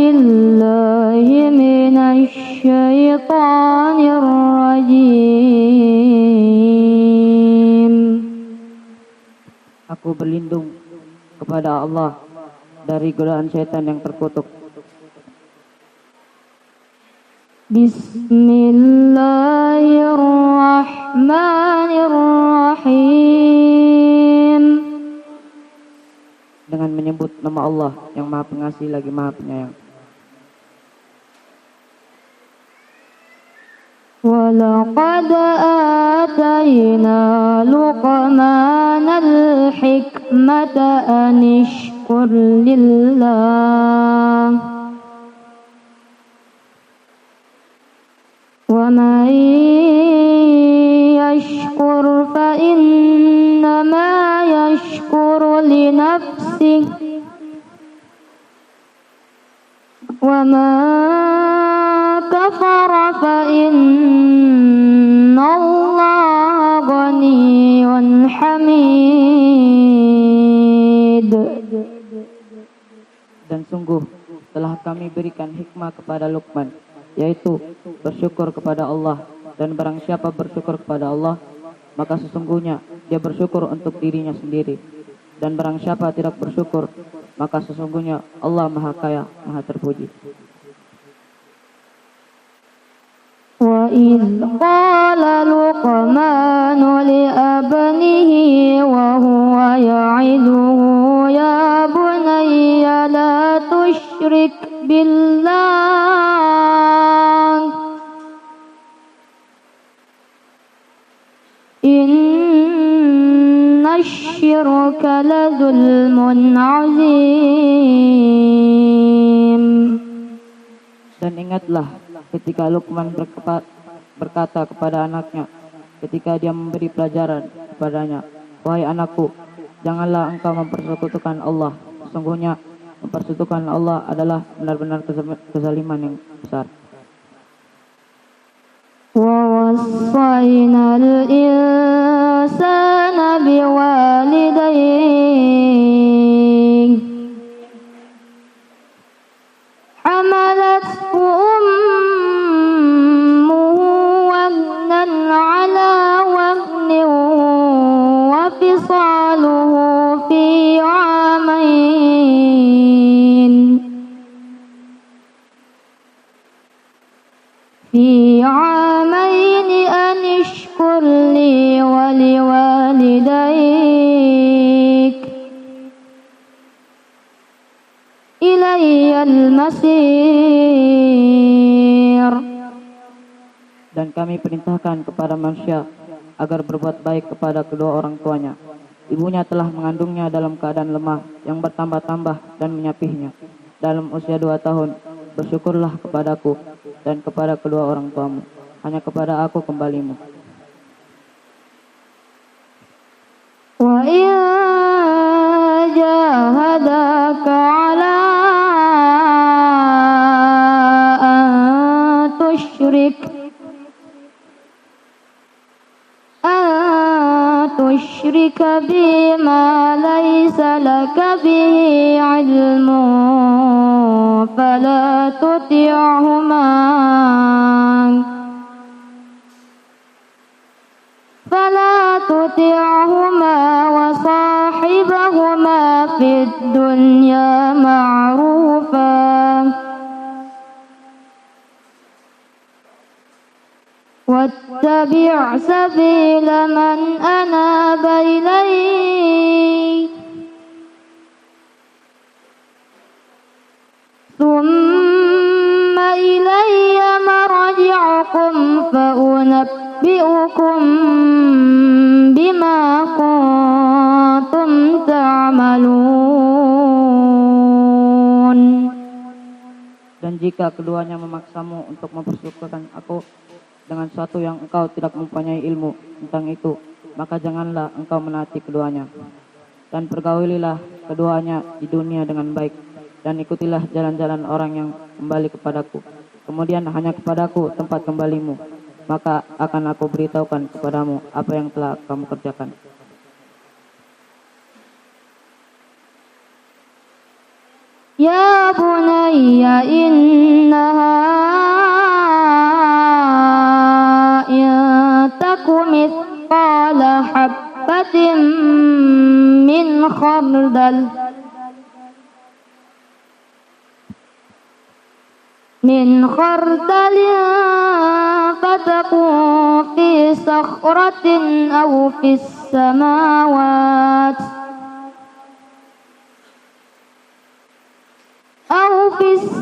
billahi minasyaitonir rajim. Aku berlindung kepada Allah dari godaan syaitan yang terkutuk. Bismillahirrahmanirrahim. Dengan menyebut nama Allah yang Maha Pengasih lagi Maha Penyayang. Walaqad atayna Luqmanal hikmata an ishkur lillah. Wa man yashkur fa innama yashkuru li nafsihi wa man kafara fa innallaha ghaniyyun hamid. Dan sungguh telah kami berikan hikmah kepada Luqman, yaitu bersyukur kepada Allah, dan barang siapa bersyukur kepada Allah, maka sesungguhnya dia bersyukur untuk dirinya sendiri, dan barang siapa tidak bersyukur, maka sesungguhnya Allah Maha Kaya, Maha Terpuji. Wa idh qala Luqmanu li abnihi wa huwa ya'iduhu ya bunayya la tusyrik billah inna syirka la zulmun azim. Dan ingatlah ketika Luqman berkata kepada anaknya ketika dia memberi pelajaran kepadanya, wahai anakku, janganlah engkau mempersekutukan Allah. Sesungguhnya mempersekutukan Allah adalah benar-benar kezaliman yang besar. Wa wassayna al-insana biwalidayhi hamalathu ummuhu wahnan ala wahnin wa fisaluhu fi 'amain an ishkur li wa liwalidayk ilayyal masir. Dan kami perintahkan kepada manusia agar berbuat baik kepada kedua orang tuanya. Ibunya telah mengandungnya dalam keadaan lemah yang bertambah-tambah dan menyapihnya dalam usia 2 tahun. Bersyukurlah kepadaku dan kepada kedua orang tuamu. Hanya kepada aku kembalimu. Wa in jahadaka ala an tushrika bima laysa laka bihi ilmun fala tuti'huma wa sahibahuma fid dunya ma'rufa wattabi' sabila man anaba ilayya thumma ilayya marji'ukum fa unabbi'ukum bima kuntum ta'malun. Dan jika keduanya memaksamu untuk mempersekutukan aku dengan sesuatu yang engkau tidak mempunyai ilmu tentang itu, maka janganlah engkau menaati keduanya. Dan pergaulilah keduanya di dunia dengan baik, dan ikutilah jalan-jalan orang yang kembali kepadaku. Kemudian hanya kepadaku tempat kembalimu, maka akan aku beritahukan kepadamu apa yang telah kamu kerjakan. Ya bunayya bunayya innaha in taku mithqala habbatin min khardal fatakun fi sakhratin aw fis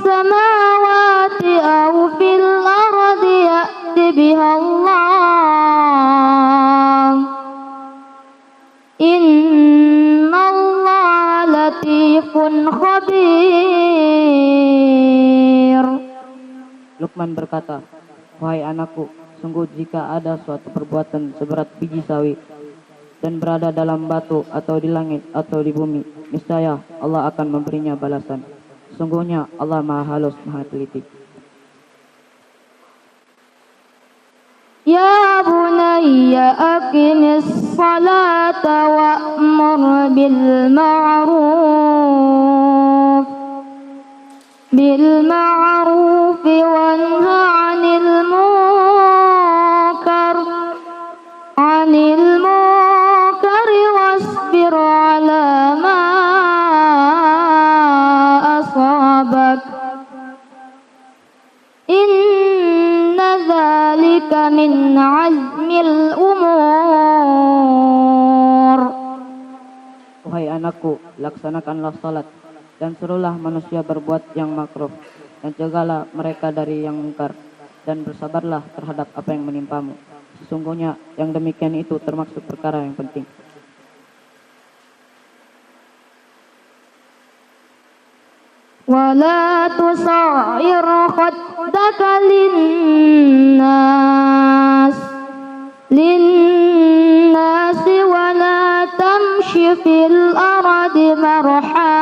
samawati aw fil ardi ya'ti biha Allah innallaha latifun khabir. Luqman berkata, wahai anakku, sungguh jika ada suatu perbuatan seberat biji sawi dan berada dalam batu atau di langit atau di bumi, niscaya Allah akan memberinya balasan. Sungguhnya Allah Maha Halus, Maha Teliti. Ya bunayya aqimis salata wa'mur bil ma'ruf wanha 'anil munkari wasbir 'ala ma asabak inna dzalika min 'azmil umur. Wahai anakku, laksanakanlah salat dan suruhlah manusia berbuat yang makruh dan cegahlah mereka dari yang mungkar dan bersabarlah terhadap apa yang menimpamu. Sesungguhnya yang demikian itu termasuk perkara yang penting. Wala tusa'ir khaddaka linnasi wala tamshi fil ardi marha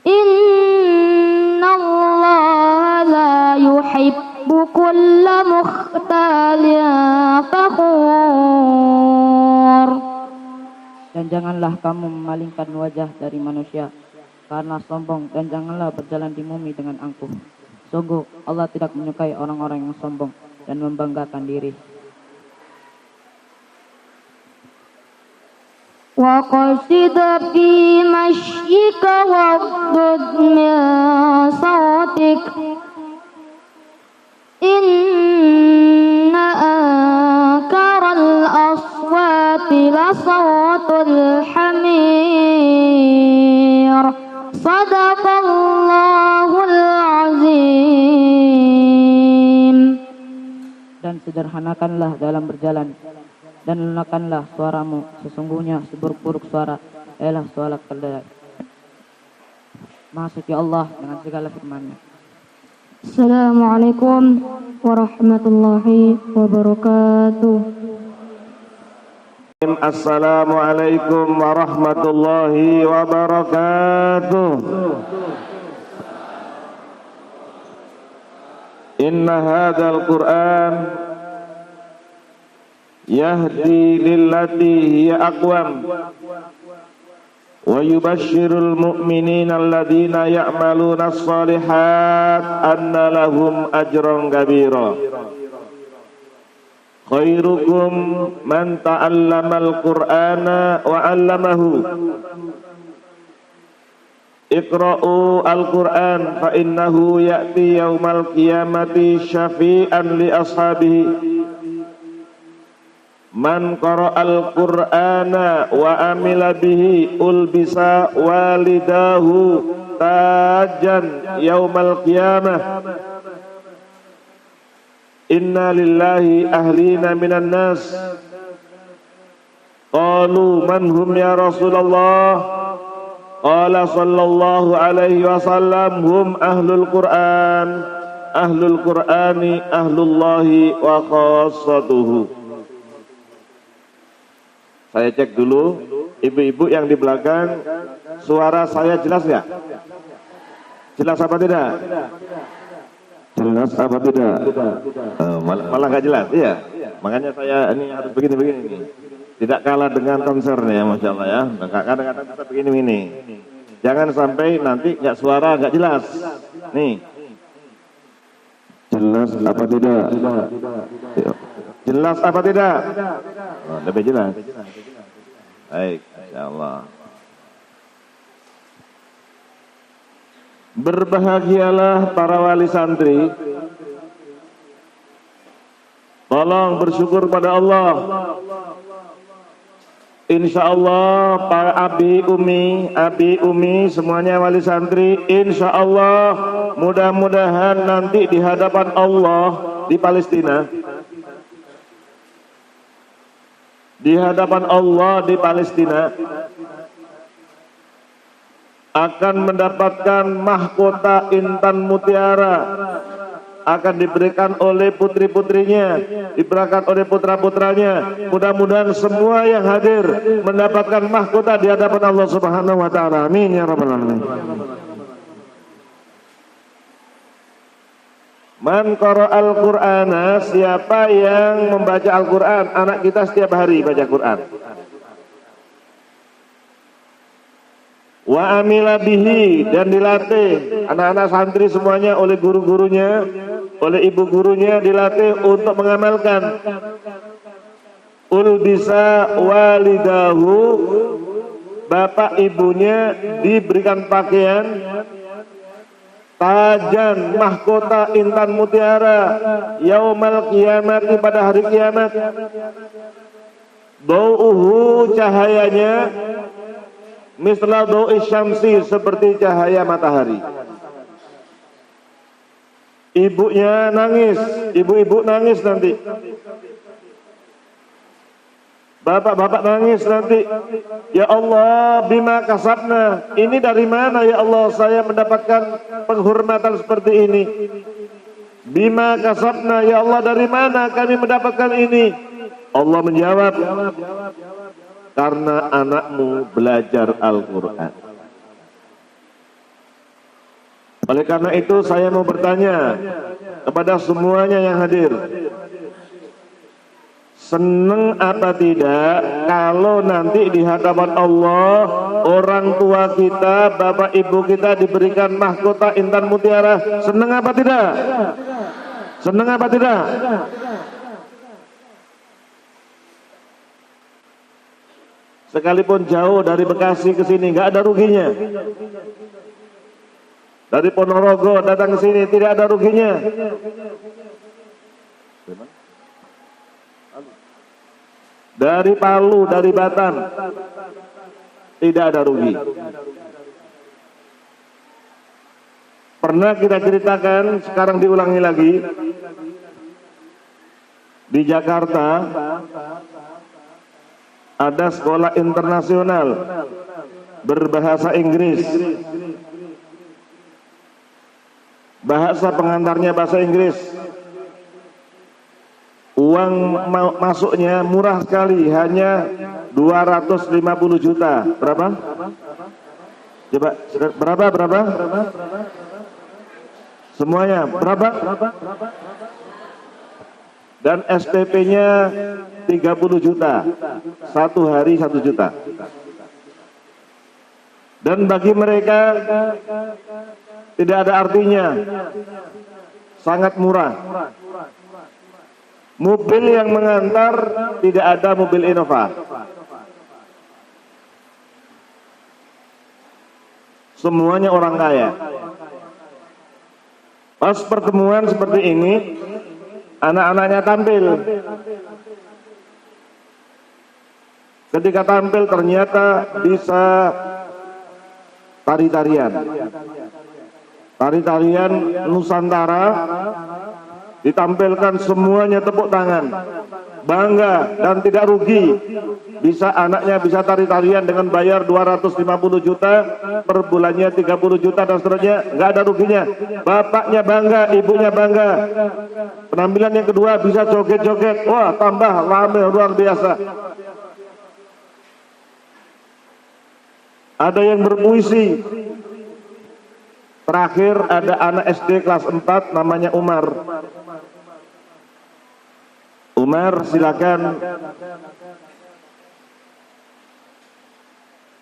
innallaha la yuhibbu kulla mukhtalin fakhur. Dan janganlah kamu memalingkan wajah dari manusia karena sombong, dan janganlah berjalan di bumi dengan angkuh. Sungguh Allah tidak menyukai orang-orang yang sombong dan membanggakan diri. Wa qasid fi mashyika waghdud min sautik inna ankaral aswati la sautul hamir. Sadaqallahul azim. Dan sederhanakanlah dalam berjalan dan lunakanlah suaramu. Sesungguhnya seburuk-buruk suara ialah suara keledai. Maha suci Allah dengan segala firman-Nya. Assalamualaikum warahmatullahi wabarakatuh. Assalamualaikum warahmatullahi wabarakatuh. Inna hadzal Qur'an yahdi lillati hiya aqwam wa yubashshirul mu'minina alladhina ya'maluna as-salihat anna lahum ajran kabira. Khairukum man ta'allamal Qur'ana wa 'allamahu. Iqra'u al-Qur'an fa innahu ya'ti yaumal qiyamati syafi'an li ashabihi. Man qara'al Qur'ana wa amila bihi ulbisa walidahu tajan yaumal qiyamah. Inna lillahi ahlina minan nas. Qalu man hum ya Rasulullah? Qala sallallahu alaihi wasallam hum ahlul Qur'an. Ahlul Qur'ani ahlullahi wa khassatuhu. Saya cek dulu, ibu-ibu yang di belakang, suara saya jelas ya? Jelas apa tidak? Jelas apa tidak? Malah nggak jelas, iya. Makanya saya ini harus begini-begini nih. Tidak kalah dengan konser ya, Masya Allah ya. Kadang-kadang kita begini-begini. Jangan sampai nanti nggak suara nggak jelas. Nih. Jelas apa tidak? Jelas apa tidak? Oh, lebih jelas. Baik, insyaallah. Berbahagialah para wali santri. Tolong bersyukur pada Allah. Insya Allah para abi umi semuanya wali santri, insya Allah mudah-mudahan nanti di hadapan Allah di Palestina, akan mendapatkan mahkota intan mutiara, akan diberikan oleh putri-putrinya, diberikan oleh putra-putranya. Mudah-mudahan semua yang hadir mendapatkan mahkota di hadapan Allah Subhanahu wa taala. Amin ya rabbal alamin. Man qara'al Qur'ana, siapa yang membaca Al-Qur'an? Anak kita setiap hari baca Qur'an. Wa amila bihi, dan dilatih anak-anak santri semuanya oleh guru-gurunya, oleh ibu gurunya, dilatih untuk mengamalkan. Ulbisa walidahu, bapak ibunya diberikan pakaian tajan mahkota intan mutiara yaumal qiyamati, pada hari kiamat. Dau'uhu, cahayanya misla dau'i syamsi, seperti cahaya matahari. Ibunya nangis, ibu-ibu nangis nanti. Bapak-bapak nangis nanti. Ya Allah, bima kasabna, ini dari mana ya Allah saya mendapatkan penghormatan seperti ini? Bima kasabna, ya Allah dari mana kami mendapatkan ini? Allah menjawab, karena anakmu belajar Al-Quran. Oleh karena itu saya mau bertanya kepada semuanya yang hadir, senang apa tidak kalau nanti di hadapan Allah orang tua kita, bapak ibu kita diberikan mahkota intan mutiara? Senang apa tidak? Senang apa tidak? Sekalipun jauh dari Bekasi ke sini nggak ada ruginya. Dari Ponorogo datang ke sini tidak ada ruginya. Dari Palu, dari Batam tidak ada rugi. Pernah kita ceritakan, sekarang diulangi lagi. Di Jakarta ada sekolah internasional berbahasa Inggris. Bahasa pengantarnya bahasa Inggris. Uang masuknya murah sekali, hanya 250 juta. Berapa? Coba, berapa? Semuanya, berapa? Dan SPP-nya 30 juta. Satu hari 1 juta. Dan bagi mereka tidak ada artinya. Sangat murah. Mobil yang mengantar tidak ada mobil Innova. Semuanya orang kaya. Pas pertemuan seperti ini, anak-anaknya tampil. Ketika tampil ternyata bisa tari-tarian. Tari-tarian Nusantara, ditampilkan semuanya tepuk tangan. Bangga dan tidak rugi. Bisa anaknya bisa tari-tarian dengan bayar 250 juta, per bulannya 30 juta dan seterusnya, nggak ada ruginya. Bapaknya bangga, ibunya bangga. Penampilan yang kedua bisa joget-joget. Wah, tambah rame luar biasa. Ada yang berpuisi. Terakhir ada anak SD kelas 4 namanya Umar. Umar, silakan.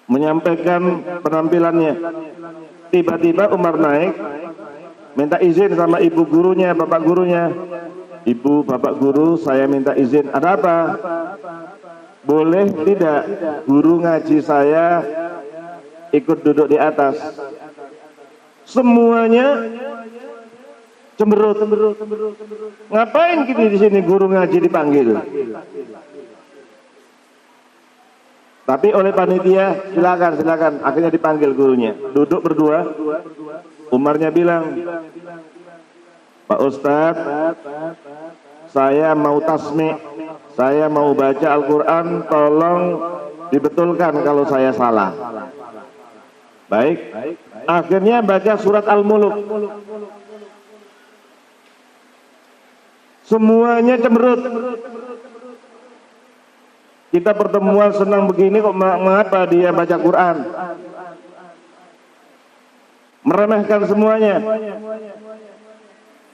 menyampaikan penampilannya. Tiba-tiba Umar naik, minta izin sama ibu gurunya, bapak gurunya. Ibu, bapak guru, saya minta izin. Ada apa? Boleh tidak guru ngaji saya ikut duduk di atas? Semuanya cemberut. Ngapain kita di sini guru ngaji dipanggil? Tapi oleh panitia, silakan. Akhirnya dipanggil gurunya. Duduk berdua. Umarnya bilang, Pak Ustadz, saya mau tasmi', saya mau baca Al-Quran, tolong dibetulkan kalau saya salah. Baik. Akhirnya baca surat Al-Muluk. Semuanya cemberut. Kita pertemuan senang begini kok mengapa dia baca Quran? Meremehkan semuanya.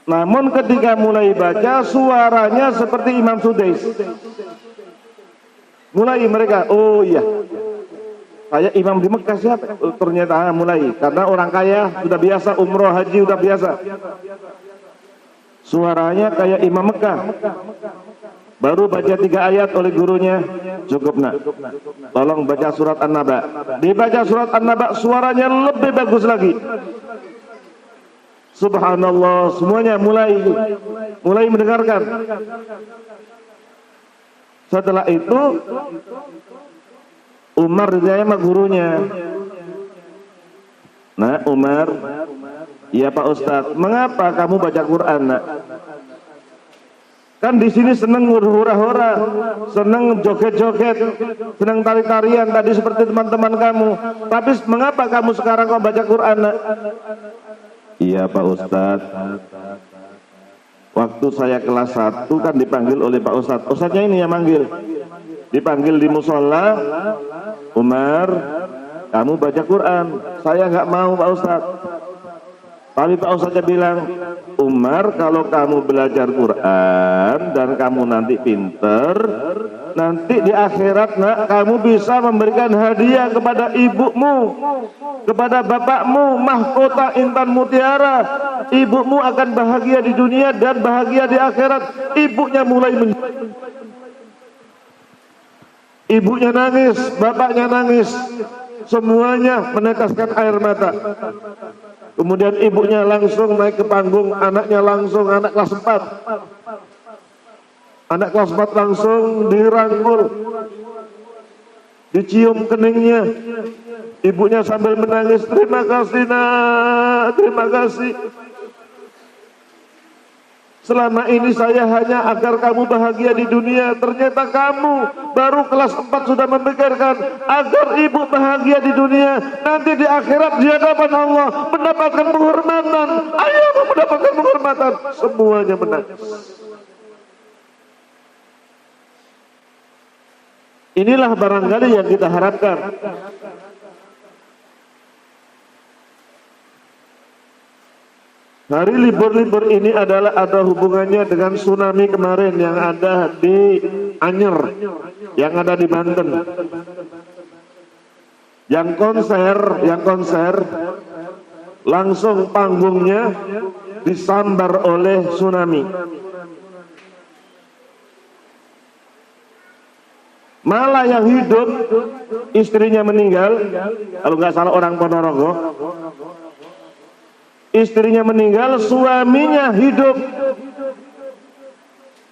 Namun ketika mulai baca, suaranya seperti Imam Sudais. Mulai mereka, oh iya, saya imam di Mekah siapa? Oh, ternyata mulai, karena orang kaya sudah biasa, umroh haji sudah biasa. Suaranya kayak Imam Mekah. Baru baca 3 ayat oleh gurunya, cukup nak, tolong baca surat An-Naba. Dibaca surat An-Naba, suaranya lebih bagus lagi. Subhanallah, semuanya mulai mendengarkan. Setelah itu Umar ditanya sama gurunya, nah Umar, iya Pak Ustadz, mengapa kamu baca Quran nak? Kan di sini seneng hura-hura, seneng joget-joget, seneng tari-tarian tadi seperti teman-teman kamu. Tapi mengapa kamu sekarang kok baca Quran nak? Iya Pak Ustadz, waktu saya kelas 1 kan dipanggil oleh Pak Ustadz. Ustadznya ini yang manggil. Dipanggil di musola, Umar, kamu baca Quran. Saya nggak mau Pak Ustadz. Tapi Pak Ustadznya bilang, Umar, kalau kamu belajar Quran dan kamu nanti pinter, nanti di akhirat nak, kamu bisa memberikan hadiah kepada ibumu, kepada bapakmu, mahkota intan mutiara. Ibumu akan bahagia di dunia dan bahagia di akhirat. Ibunya nangis, bapaknya nangis, semuanya meneteskan air mata. Kemudian ibunya langsung naik ke panggung, anaknya langsung, anak kelas 4. Anak kelas 4 langsung dirangkul, dicium keningnya. Ibunya sambil menangis, terima kasih nak, terima kasih. Selama ini saya hanya agar kamu bahagia di dunia. Ternyata kamu baru kelas 4 sudah memikirkan agar ibu bahagia di dunia. Nanti di akhirat di hadapan Allah mendapatkan penghormatan. Ayo mendapatkan penghormatan. Semuanya menangis. Inilah barangkali yang kita harapkan. Hari libur-libur ini ada hubungannya dengan tsunami kemarin yang ada di Anyer, yang ada di Banten. Yang konser langsung panggungnya disambar oleh tsunami. Malah yang hidup istrinya meninggal, kalau nggak salah orang Ponorogo. Istrinya meninggal, suaminya hidup.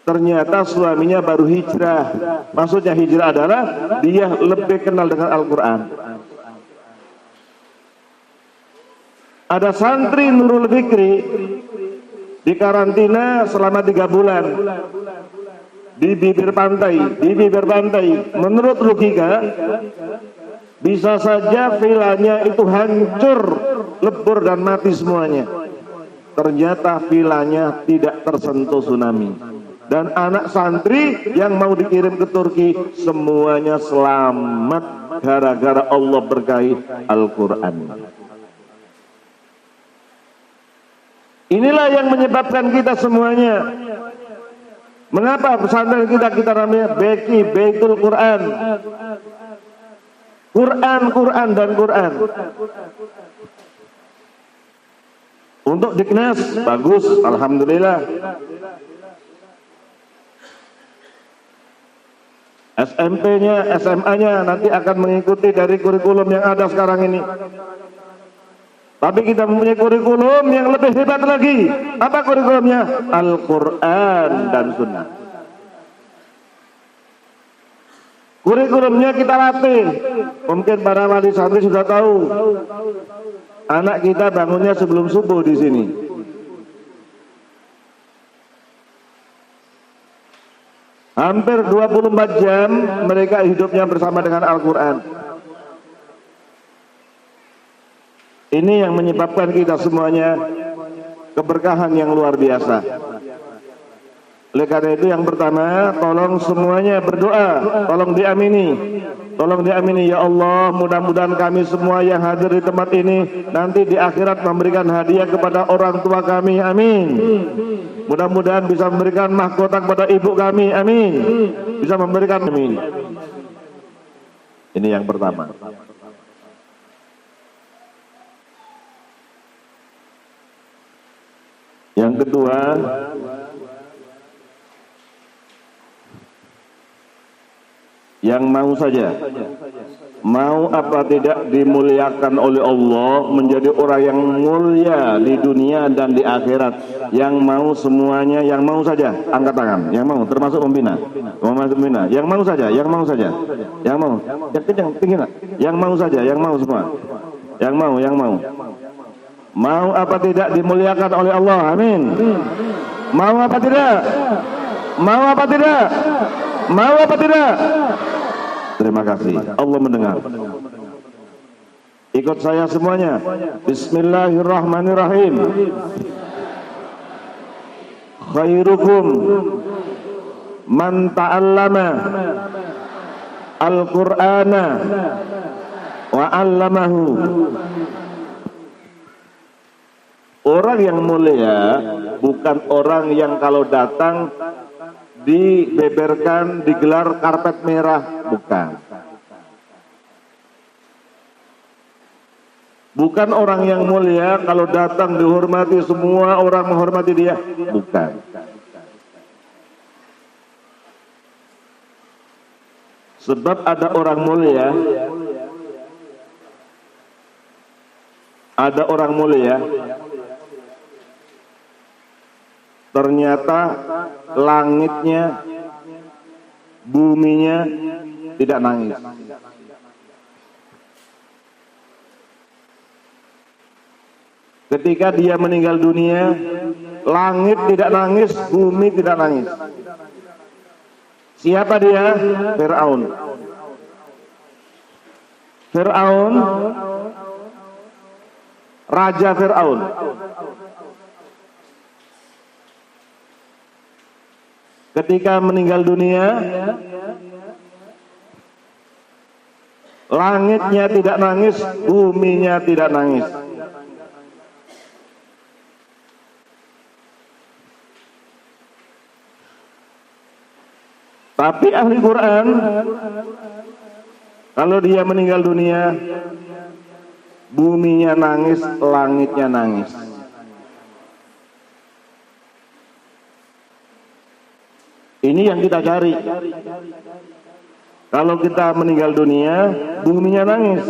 Ternyata suaminya baru hijrah. Maksudnya hijrah adalah dia lebih kenal dengan Al-Quran. Ada santri Nurul Fikri di karantina selama 3 bulan di bibir pantai. Menurut logika, bisa saja vilanya itu hancur, lebur dan mati semuanya. Ternyata vilanya tidak tersentuh tsunami. Dan anak santri yang mau dikirim ke Turki semuanya selamat gara-gara Allah berkahi Al-Quran. Inilah yang menyebabkan kita semuanya. Mengapa pesantren kita namanya Baitul Quran? Quran, Quran, dan Quran. Untuk Diknas, bagus, alhamdulillah. SMP-nya, SMA-nya nanti akan mengikuti dari kurikulum yang ada sekarang ini. Tapi kita mempunyai kurikulum yang lebih hebat lagi. Apa kurikulumnya? Al-Quran dan Sunnah. Kurikulumnya kita latih. Mungkin para wali santri sudah tahu. Anak kita bangunnya sebelum subuh di sini. Hampir 24 jam mereka hidupnya bersama dengan Al-Quran. Ini yang menyebabkan kita semuanya keberkahan yang luar biasa. Oleh karena itu yang pertama, tolong semuanya berdoa, tolong diamini. Tolong diamini, ya Allah, mudah-mudahan kami semua yang hadir di tempat ini nanti di akhirat memberikan hadiah kepada orang tua kami, amin. Mudah-mudahan bisa memberikan mahkota kepada ibu kami, amin. Bisa memberikan, amin. Ini yang pertama. Yang kedua, yang mau saja, mau apa tidak dimuliakan oleh Allah, menjadi orang yang mulia di dunia dan di akhirat. Yang mau semuanya, yang mau saja, angkat tangan. Yang mau, termasuk pembina, yang mau saja, yang mau saja, yang mau, yang kencang, tinggi nak, yang mau saja, yang mau semua, yang mau, mau apa tidak dimuliakan oleh Allah, amin. Mau apa tidak? Mau apa tidak? Mau apa tidak? Terima kasih. Allah mendengar. Ikut saya semuanya. Bismillahirrahmanirrahim. Khairukum man ta'allama al-Qur'ana wa 'allamahu. Orang yang mulia bukan orang yang kalau datang dibeberkan, digelar karpet merah, bukan. Bukan orang yang mulia kalau datang dihormati, semua orang menghormati dia, bukan. Sebab ada orang mulia, ternyata langitnya, buminya tidak nangis. Ketika dia meninggal dunia, langit tidak nangis, bumi tidak nangis. Siapa dia? Fir'aun. Fir'aun, Raja Fir'aun. Ketika meninggal dunia, langitnya tidak nangis, buminya tidak nangis. Tapi ahli Quran, kalau dia meninggal dunia, buminya nangis, langitnya nangis. Ini yang kita cari. Kalau kita meninggal dunia, buminya nangis,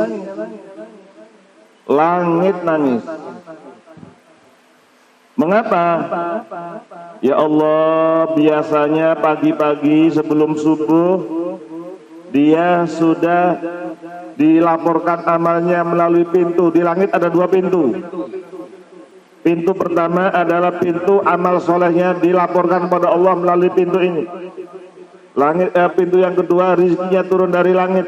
langit nangis. Mengapa? Ya Allah, biasanya pagi-pagi sebelum subuh dia sudah dilaporkan amalnya melalui pintu. Di langit ada 2 pintu. Pintu pertama adalah pintu amal solehnya dilaporkan pada Allah melalui pintu ini. Pintu yang kedua, rizkinya turun dari langit.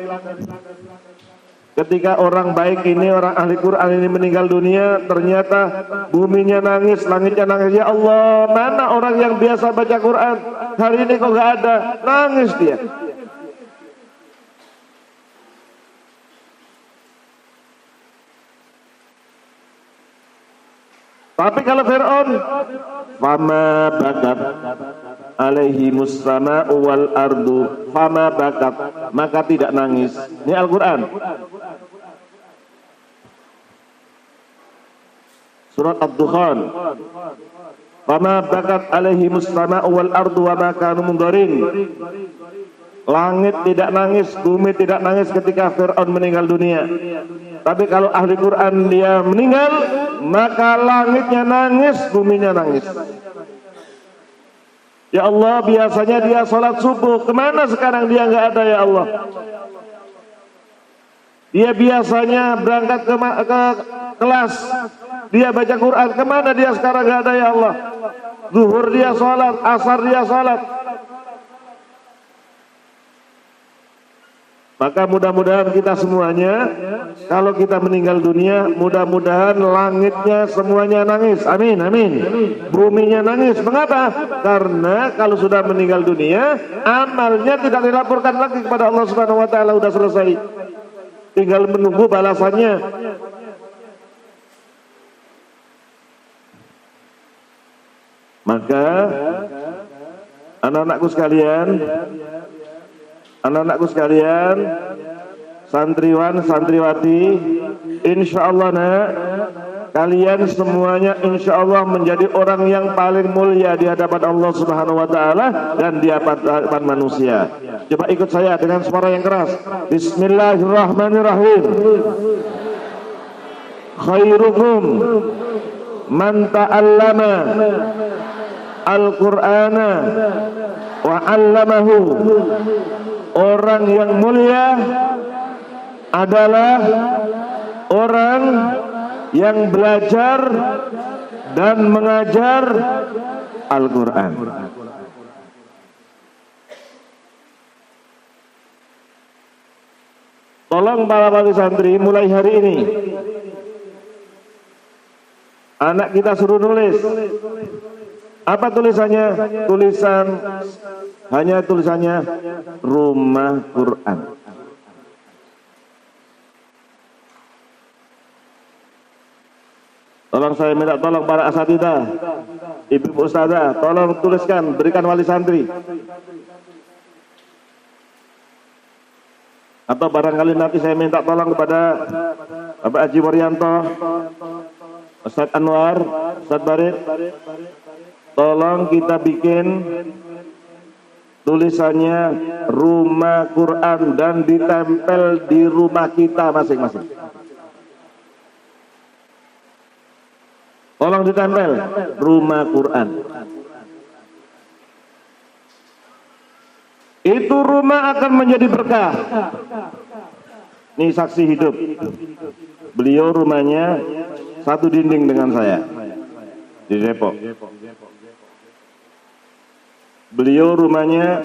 Ketika orang baik ini, orang ahli Quran ini meninggal dunia, ternyata buminya nangis, langitnya nangis. Ya Allah, mana orang yang biasa baca Quran? Hari ini kok gak ada? Nangis dia. Tapi kalau Fir'aun, fama bakat alaihimus sama'u wal ardu fama bakat, maka tidak nangis. Ini Al-Quran. Surat Ad-Dukhan. Fama bakat alaihimus sama'u wal ardu wa ma kanu mundarin. Langit tidak nangis, bumi tidak nangis ketika Fir'aun meninggal dunia. Tapi kalau ahli Quran dia meninggal, maka langitnya nangis, buminya nangis. Ya Allah, biasanya dia sholat subuh, kemana sekarang dia nggak ada ya Allah? Dia biasanya berangkat ke kelas, dia baca Quran, kemana dia sekarang nggak ada ya Allah? Zuhur dia sholat, asar dia sholat. Maka mudah-mudahan kita semuanya, kalau kita meninggal dunia, mudah-mudahan langitnya semuanya nangis. Amin, amin. Buminya nangis. Mengapa? Karena kalau sudah meninggal dunia, amalnya tidak dilaporkan lagi kepada Allah Subhanahu wa taala, sudah selesai. Tinggal menunggu balasannya. Maka anak-anakku sekalian, santriwan, santriwati, insya Allah nak, kalian semuanya insya Allah menjadi orang yang paling mulia di hadapan Allah Subhanahu wa taala dan di hadapan manusia. Coba ikut saya dengan suara yang keras. Bismillahirrahmanirrahim. Khairukum man ta'allama al-Qur'ana wa 'allamahu. Orang yang mulia adalah orang yang belajar dan mengajar Al-Quran. Tolong para wali santri, mulai hari ini anak kita suruh nulis. Apa tulisannya? Tulisannya Rumah Quran. Tolong saya minta tolong para asatidzah, ibu ustazah, tolong tuliskan, berikan wali santri. Atau barangkali nanti saya minta tolong kepada Bapak Haji Waryanto, Ustaz Anwar, Ustaz Barit, tolong kita bikin tulisannya Rumah Quran dan ditempel di rumah kita masing-masing. Tolong ditempel Rumah Quran. Itu rumah akan menjadi berkah. Ini saksi hidup. Beliau rumahnya satu dinding dengan saya di Depok. Beliau rumahnya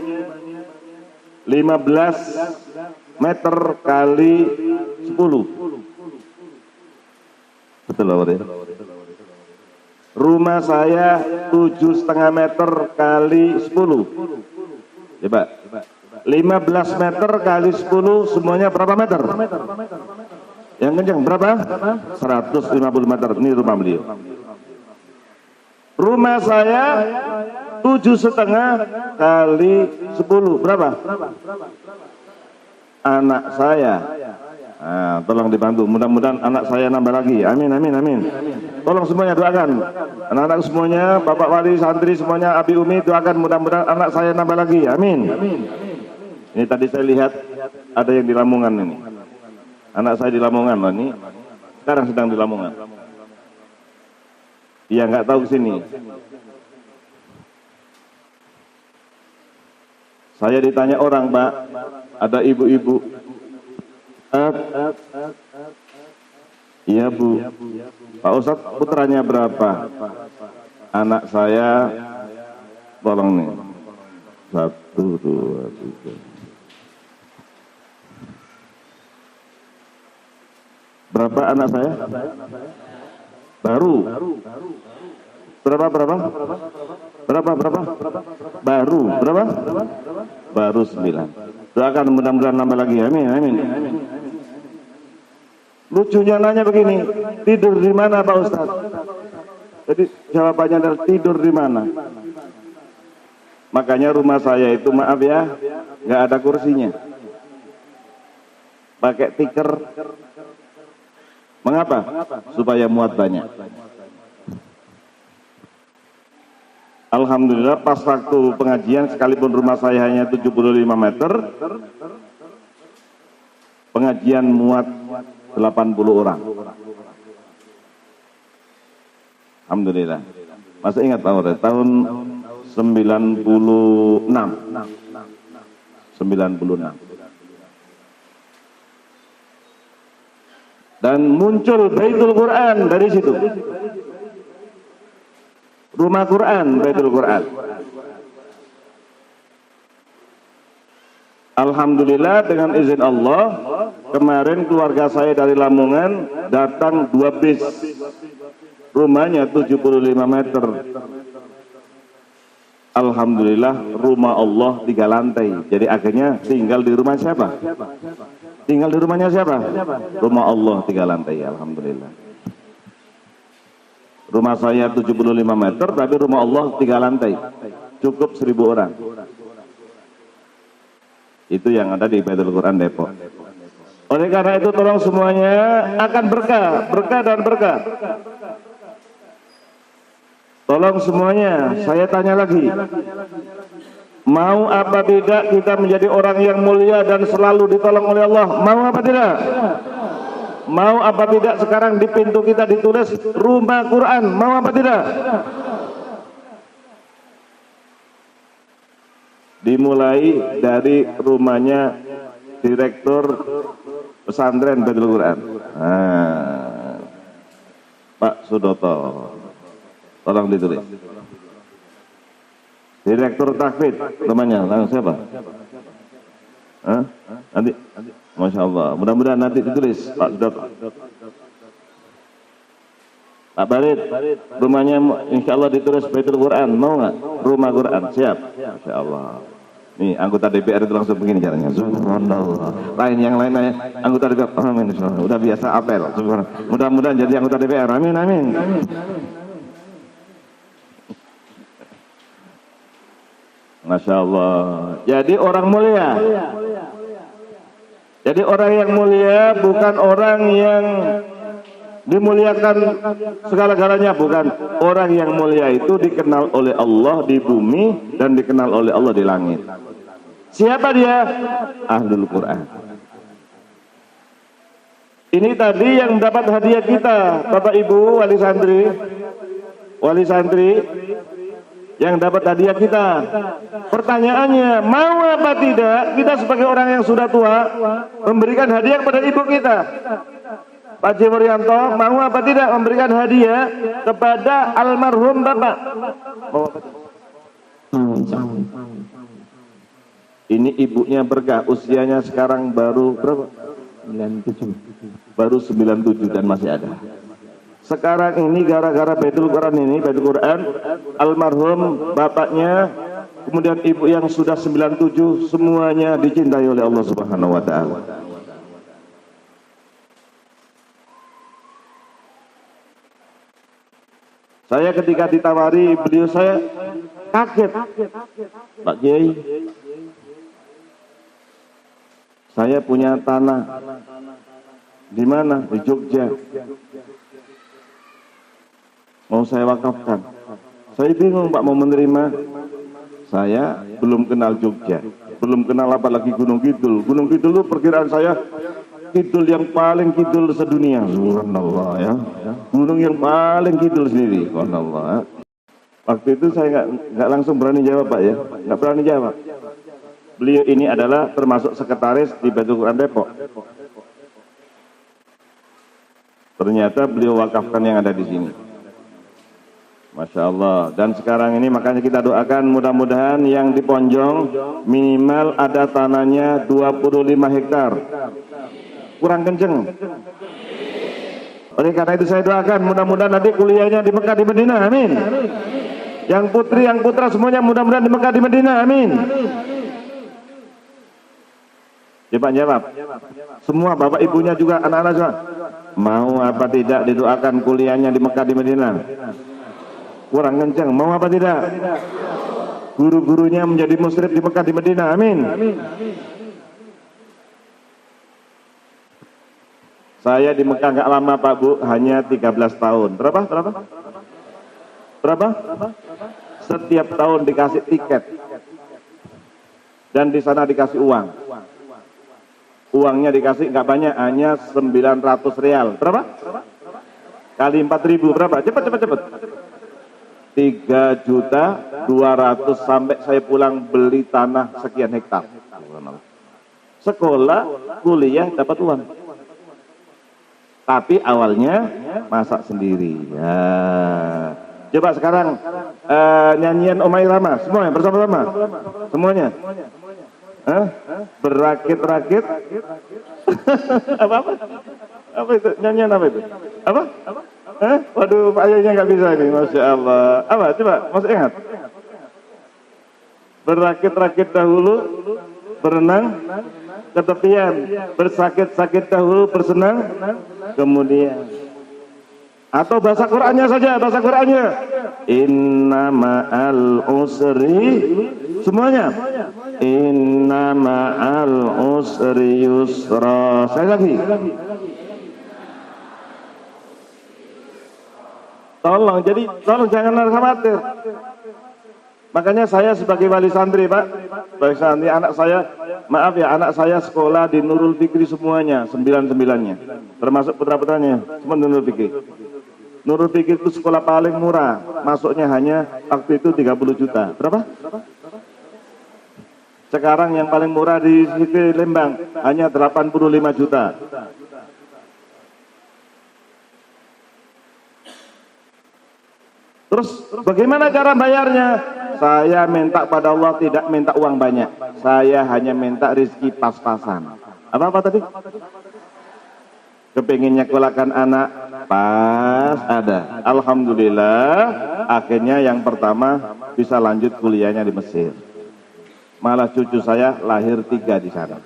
15 meter kali 10. Betul Pak? Rumah saya 7,5 meter kali 10. Coba 15 meter kali 10 semuanya berapa meter? Yang kencang berapa? 150 meter. Ini rumah beliau. Rumah saya 7,5 kali 10 berapa? Anak saya. Nah, tolong dibantu. Mudah-mudahan anak saya nambah lagi. Amin, amin, amin. Tolong semuanya doakan. Anak-anak semuanya, bapak wali, santri semuanya, abi umi doakan. Mudah-mudahan anak saya nambah lagi. Amin. Ini tadi saya lihat ada yang di Lamongan ini. Anak saya di Lamongan loh ini. Sekarang sedang di Lamongan. Dia nggak tahu kesini. Saya ditanya orang, Pak, ada ibu-ibu. Iya Bu, Pak Ustadz putranya berapa? Anak saya, tolong nih, 1, 2, 3. Berapa anak saya? Baru. Berapa? Baru. Berapa? Baru 9. Doakan mudah-mudahan nambah lagi. Amin, amin. Lucunya nanya begini, tidur di mana Pak Ustadz? Jadi jawabannya adalah tidur di mana? Makanya rumah saya itu maaf ya, nggak ada kursinya. Pakai tikar. Mengapa? Supaya muat banyak. Alhamdulillah pas waktu pengajian sekalipun rumah saya hanya 75 meter, pengajian muat 80 orang. Alhamdulillah. Masih ingat Pak Murad? Tahun 96. Dan muncul Baitul Quran dari situ. Rumah Quran, Baitul Quran. Alhamdulillah dengan izin Allah, kemarin keluarga saya dari Lamongan datang 2 bis. Rumahnya 75 meter. Alhamdulillah rumah Allah 3 lantai. Jadi akhirnya tinggal di rumah siapa? Tinggal di rumahnya siapa? Rumah Allah 3 lantai. Alhamdulillah. Rumah saya 75 meter, tapi rumah Allah 3 lantai. Cukup 1000 orang. Itu yang ada di Baitul Quran Depok. Oleh karena itu tolong semuanya akan berkah, berkah dan berkah. Tolong semuanya, saya tanya lagi. Mau apa tidak kita menjadi orang yang mulia dan selalu ditolong oleh Allah? Mau apa tidak? Mau apa tidak sekarang di pintu kita ditulis rumah Quran? Mau apa tidak? Dimulai dari rumahnya direktur pesantren Baitul Quran. Pak Sudoto, tolong ditulis. Direktur Takfid, namanya langsung siapa? Nanti, Masya Allah. Mudah-mudahan nanti ditulis Pak Sudoto. Pak Barit, rumahnya insya Allah ditulis Baitul Quran, mau nggak? Rumah Quran, siap? Masya Allah. Nih anggota DPR itu langsung begini caranya. Subhanallah. Lain yang lain anggota DPR, amin. Udah biasa apel. Mudah-mudahan jadi anggota DPR, amin, amin. Masya Allah. Jadi orang mulia. Jadi orang yang mulia bukan orang yang dimuliakan segala-galanya, bukan. Orang yang mulia itu dikenal oleh Allah di bumi dan dikenal oleh Allah di langit. Siapa dia? Ahlul Quran. Ini tadi yang mendapat hadiah kita, Bapak Ibu wali santri yang dapat hadiah kita. Pertanyaannya, mau apa tidak kita sebagai orang yang sudah tua memberikan hadiah kepada ibu kita? Pak Haji Muryanto, mau apa tidak memberikan hadiah kepada almarhum Bapak? Mau apa tidak? Ini ibunya berkah, usianya sekarang baru berapa? 97. Baru 97 dan masih ada. Sekarang ini gara-gara Baitul Quran ini, Baitul Quran, almarhum bapaknya, kemudian ibu yang sudah 97, semuanya dicintai oleh Allah Subhanahu wa taala. Saya ketika ditawari beliau, saya kaget. Pak Kiai, saya punya tanah di mana? Di Jogja. Mau saya wakafkan. Saya bingung Pak mau menerima. Saya belum kenal Jogja, belum kenal apalagi Gunung Kidul. Gunung Kidul itu perkiraan saya kidul yang paling kidul sedunia. Subhanallah ya. Gunung yang paling kidul sendiri. Subhanallah. Waktu itu saya nggak langsung berani jawab Pak ya, nggak berani jawab. Beliau ini adalah termasuk sekretaris di Baitul Quran Depok. Ternyata beliau wakafkan yang ada di sini. Masya Allah. Dan sekarang ini makanya kita doakan mudah-mudahan yang di Ponjong minimal ada tanahnya 25 hektar. Kurang kenceng. Oleh karena itu saya doakan mudah-mudahan nanti kuliahnya di Mekah di Medina, amin. Yang putri, yang putra semuanya mudah-mudahan di Mekah di Medina, amin. Coba jawab. Semua bapak ibunya juga anak-anak juga. Mau apa tidak didoakan kuliahnya di Mekah di Medina? Kurang kencang, mau apa tidak? guru-gurunya menjadi musyrif di Mekah, di Madinah. Amin. Saya di Mekah nggak lama Pak Bu, hanya 13 tahun. Berapa? Setiap tahun dikasih tiket. Dan di sana dikasih uang. Uangnya dikasih nggak banyak, hanya 900 rial. Berapa? Kali 4.000 berapa? Cepat. 3.200.000 sampai saya pulang beli tanah sekian hektar. Sekolah, kuliah dapat uang. Tapi awalnya masak sendiri. Ya. Coba sekarang nyanyian Omai Rama, semuanya bersama-sama. Semuanya. Berakit-rakit. Apa itu? Nyanyian apa itu? Apa? Waduh, Pak Ayahnya nggak bisa ini, Masya Allah. Apa? Coba, masih ingat? Berakit-rakit dahulu, berenang ke tepian, bersakit-sakit dahulu, bersenang kemudian. Atau bahasa Qur'annya saja, bahasa Qur'annya. Inna ma'al usri, semuanya. Inna ma'al usri yusra. Saya lagi. Tolong jangan khawatir. Makanya saya sebagai wali santri Pak, sebagai santri anak saya sekolah di Nurul Fikri semuanya, 9-9-nya, termasuk putra-putranya, semua Nurul Fikri. Nurul Fikri itu sekolah paling murah, masuknya hanya waktu itu 30 juta. Berapa? Sekarang yang paling murah di Fikri Lembang hanya 85 juta. Terus bagaimana cara bayarnya? Saya minta pada Allah, tidak minta uang banyak. Saya hanya minta rezeki pas-pasan. Apa tadi? Kepingin nyekolahkan anak, pas ada. Alhamdulillah, akhirnya yang pertama bisa lanjut kuliahnya di Mesir. Malah cucu saya lahir 3 di sana.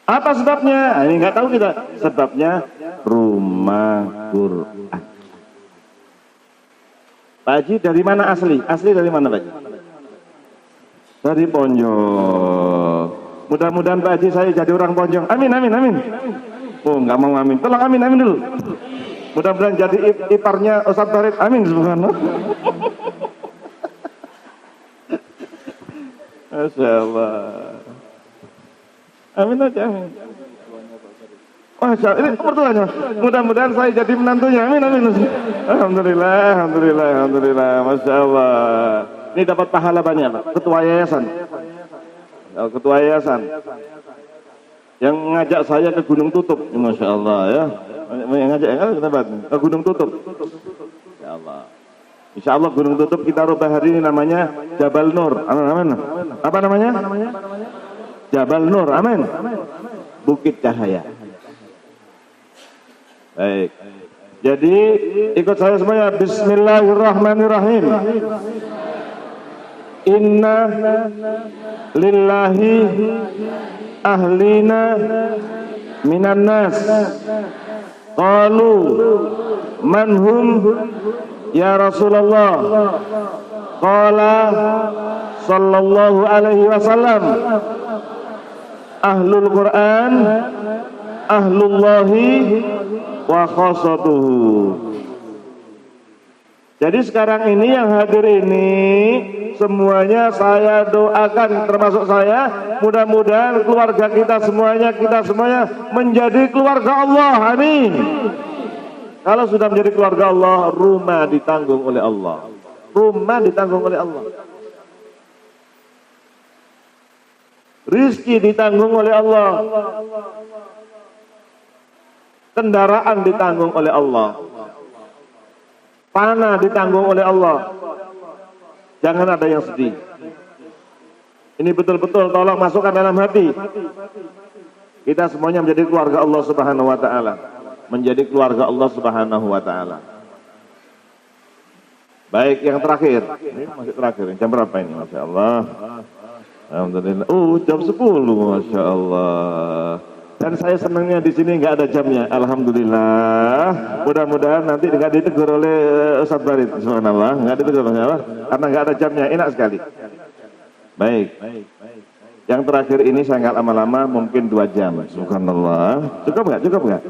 Apa sebabnya? Ini nggak tahu kita. Sebabnya rumah Quran. Pak Haji dari mana asli? Asli dari mana Pak Haji? Dari Ponjong. Mudah-mudahan Pak Haji saya jadi orang Ponjong. Amin. Oh nggak mau amin. Tolong amin dulu. Mudah-mudahan jadi iparnya Ustaz Farid. Amin subhanallah. Masya Allah. Amin aja amin. Masya Allah, ini kebetulannya. Mudah-mudahan saya jadi menantunya. Amin. Alhamdulillah. Masya Allah. Ini dapat pahala banyak, Pak. Ketua yayasan. Ketua yayasan. Yang ngajak saya ke Gunung Tutup. Masya Allah ya. Yang ngajak ke Gunung Tutup. Masya Allah. Insya Allah Gunung Tutup kita rubah hari ini namanya Jabal Nur. Amin. Apa namanya? Jabal Nur. Amin. Bukit Cahaya. Baik. Jadi ikut saya semuanya. Bismillahirrahmanirrahim. Inna lillahi ahlina minan nas. Qalu man hum ya Rasulullah. Qala sallallahu alaihi wasallam ahlul Quran ahlullahi wa khasatuhu. Jadi sekarang ini yang hadir ini semuanya saya doakan, termasuk saya, mudah-mudahan keluarga kita semuanya menjadi keluarga Allah. Amin. Kalau sudah menjadi keluarga Allah, rumah ditanggung oleh Allah. Rumah ditanggung oleh Allah. Rizki ditanggung oleh Allah. Kendaraan ditanggung oleh Allah. Panah ditanggung oleh Allah. Jangan ada yang sedih. Ini betul-betul tolong masukkan dalam hati. Kita semuanya menjadi keluarga Allah Subhanahu wa taala. Menjadi keluarga Allah Subhanahu wa taala. Baik, yang terakhir. Ini masih terakhir. Jam berapa ini? Masya Allah. Alhamdulillah. Oh, jam 10. Masya Allah. Dan saya senangnya di sini nggak ada jamnya. Alhamdulillah. Mudah-mudahan nanti nggak ditegur oleh Ustaz Barit. Subhanallah, nggak ditegur karena nggak ada jamnya. Enak sekali. Baik. Yang terakhir ini saya nggak lama-lama, mungkin 2 jam. Subhanallah. Cukup nggak? Cukup nggak?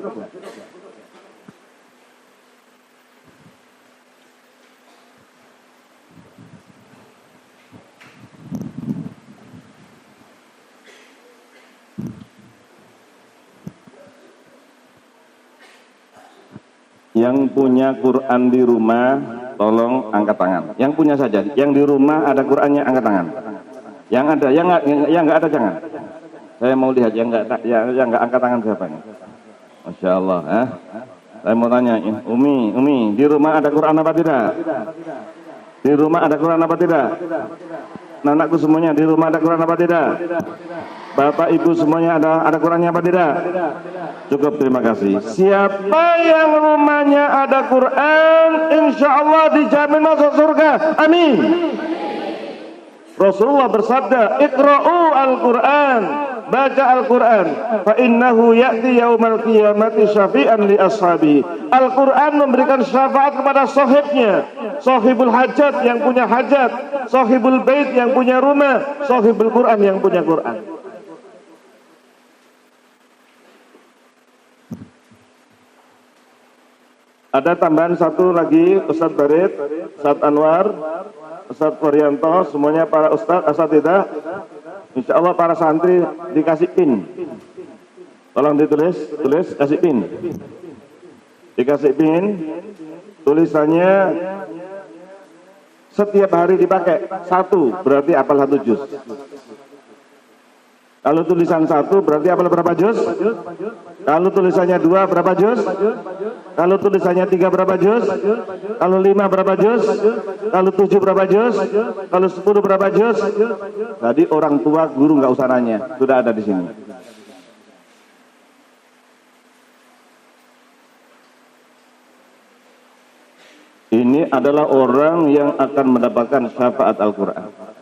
Yang punya Quran di rumah, tolong angkat tangan. Yang punya saja. Yang di rumah ada Qurannya, angkat tangan. Yang ada, yang nggak ada jangan. Saya mau lihat yang nggak angkat tangan siapa ini. Masya Allah. Saya mau tanya, Umi, di rumah ada Quran apa tidak? Di rumah ada Quran apa tidak? Anakku semuanya di rumah ada Quran apa tidak? Bapak Ibu semuanya ada Qurannya apa tidak? Cukup, terima kasih. Siapa yang rumahnya ada Quran, insya Allah dijamin masuk surga. Amin. Rasulullah bersabda, Iqra'u al-Quran, baca Al-Quran, fa innahu ya'ti yaumal qiyamati syafi'an li ashabi. Al-Quran memberikan syafaat kepada sahibnya, sahibul hajat yang punya hajat, sahibul bait yang punya rumah, sahibul Quran yang punya Quran. Ada tambahan satu lagi, Ustaz Barit, Ustaz Anwar, Ustaz Waryanto, semuanya para Ustaz, asatidzah. Insya Allah para santri dikasih pin. Tolong ditulis, kasih pin. Dikasih pin, tulisannya setiap hari dipakai. 1 berarti hafal 1 juz. Kalau tulisan 1 berarti hafal berapa juz? Kalau tulisannya 2 berapa juz? Kalau tulisannya 3 berapa juz? Kalau 5 berapa juz? Kalau 7 berapa juz? Kalau 10 berapa juz? Tadi orang tua guru nggak usah nanya, sudah ada di sini. Ini adalah orang yang akan mendapatkan syafaat Al-Quran.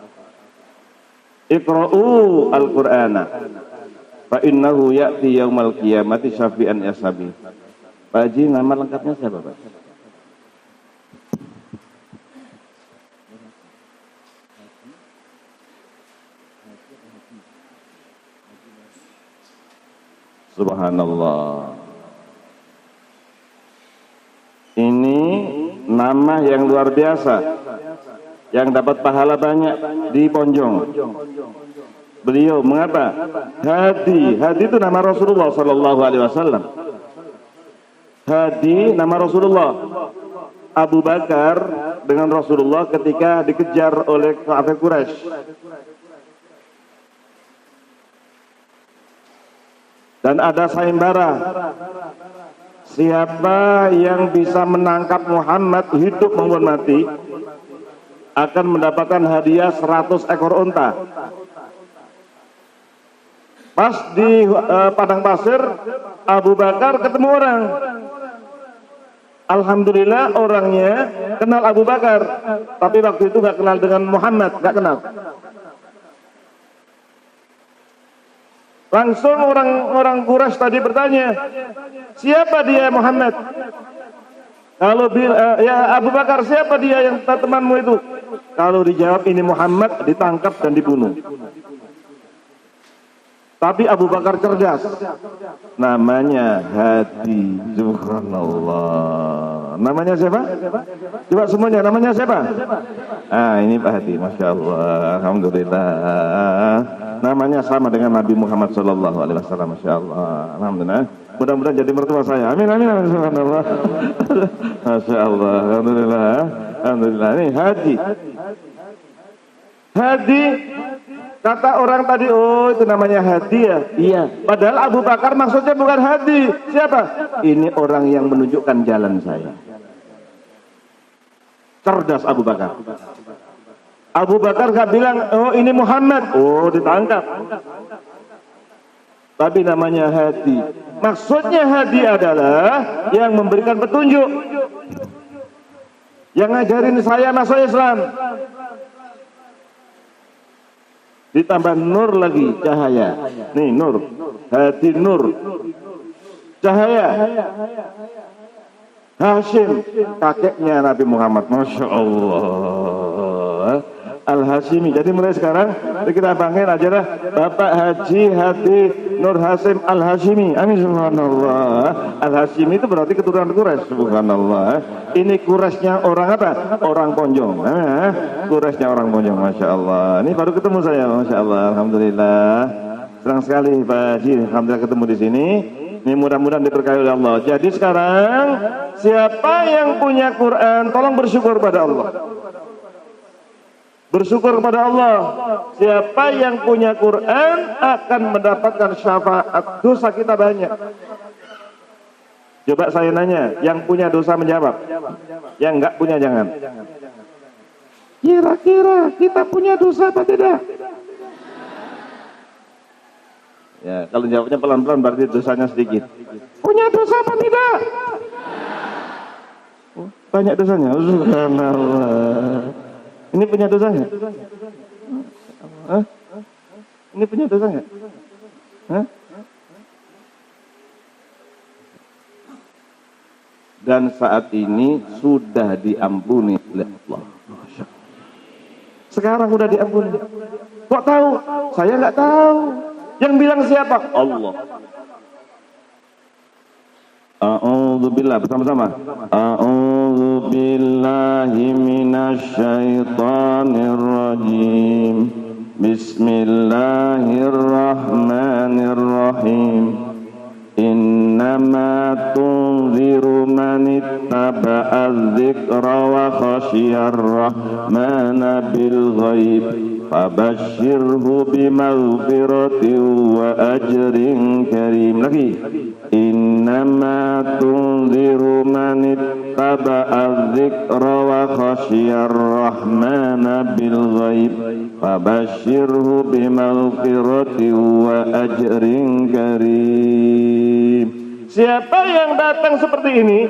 Iqra'u al-Qur'ana fa innahu ya'ti yaumal qiyamati syafi'an yasabi. Pak Haji, nama lengkapnya siapa, Pak? Subhanallah. Ini nama yang luar biasa, yang dapat pahala banyak di Ponjong. Beliau mengapa? Hadi itu nama Rasulullah Sallallahu Alaihi Wasallam. Hadi nama Rasulullah. Abu Bakar dengan Rasulullah ketika dikejar oleh kafir Quraisy. Dan ada sayembara. Siapa yang bisa menangkap Muhammad hidup maupun mati akan mendapatkan hadiah 100 ekor unta. Pas di padang pasir, Abu Bakar ketemu orang. Alhamdulillah orangnya kenal Abu Bakar, tapi waktu itu gak kenal dengan Muhammad, gak kenal. Langsung orang Quraisy tadi bertanya, siapa dia Muhammad? Kalau ya Abu Bakar, siapa dia yang temanmu itu? Kalau dijawab ini Muhammad, ditangkap dan dibunuh. Tapi Abu Bakar cerdas. Namanya Hadi. Subhanallah. Namanya siapa? Coba semuanya, namanya siapa? Ini Pak Hadi, Masya Allah. Alhamdulillah. Namanya sama dengan Nabi Muhammad Sallallahu Alaihi Wasallam. Masya Allah. Alhamdulillah. Mudah-mudahan jadi mertua saya. Amin, amin, amin. Subhanallah. Masya Allah. Alhamdulillah. Alhamdulillah. Ini Hadi. Hadi. Kata orang tadi, oh itu namanya Hadi ya? Iya. Padahal Abu Bakar maksudnya bukan Hadi. Siapa? Ini orang yang menunjukkan jalan saya. Cerdas Abu Bakar. Abu Bakar gak bilang, oh ini Muhammad. Oh ditangkap. Tapi namanya Hadi. Maksudnya Hadi adalah yang memberikan petunjuk. Yang ngajarin saya masuk Islam. ditambah nur lagi, cahaya. Nih nur, hadi nur, cahaya. Hashim, kakeknya Nabi Muhammad, Masya Allah. Al-Hashimi. Jadi mulai sekarang kita panggil aja lah Bapak Haji Hadi Nur Hasim Al-Hashimi. Amin, subhanallah. Al-Hashimi itu berarti keturunan Quraisy, subhanallah. Ini Quraisynya orang apa? Orang Ponjong. Quraisynya orang Ponjong, Masya Allah. Ini baru ketemu saya, Masya Allah. Alhamdulillah. Senang sekali Pak Haji, alhamdulillah ketemu di sini. Ini mudah-mudahan diberkahi oleh Allah. Jadi sekarang siapa yang punya Quran, tolong bersyukur pada Allah. Bersyukur kepada Allah. Siapa yang punya Quran akan mendapatkan syafaat. Dosa kita banyak. Coba saya nanya, yang punya dosa menjawab. Yang enggak punya jangan. Kira-kira kita punya dosa apa tidak? Ya, kalau jawabnya pelan-pelan berarti dosanya sedikit. Punya dosa apa tidak? Oh, banyak dosanya. Subhanallah. Ini punya dosa nggak? Hah? Ini punya dosa nggak? Hah? Dan saat ini sudah diampuni oleh Allah. Sekarang sudah diampuni. Kok tahu? Saya nggak tahu. Yang bilang siapa? Allah. A'udzubillah, bersama-sama. A'udzubillahi minasyaitonir rajim. Bismillahirrahmanirrahim. Innama tunziru man ittaba'a dzikra wa khasyiyar rahmana bil ghaib. Fabashshirhu bimaghfiratin wa ajrin karim. Lagi. Innama tunziru man ittaba'a dzikra wa khasyiyar rahmana bil ghaib. Fabashshirhu bimaghfiratin wa ajrin karim. Siapa yang datang seperti ini,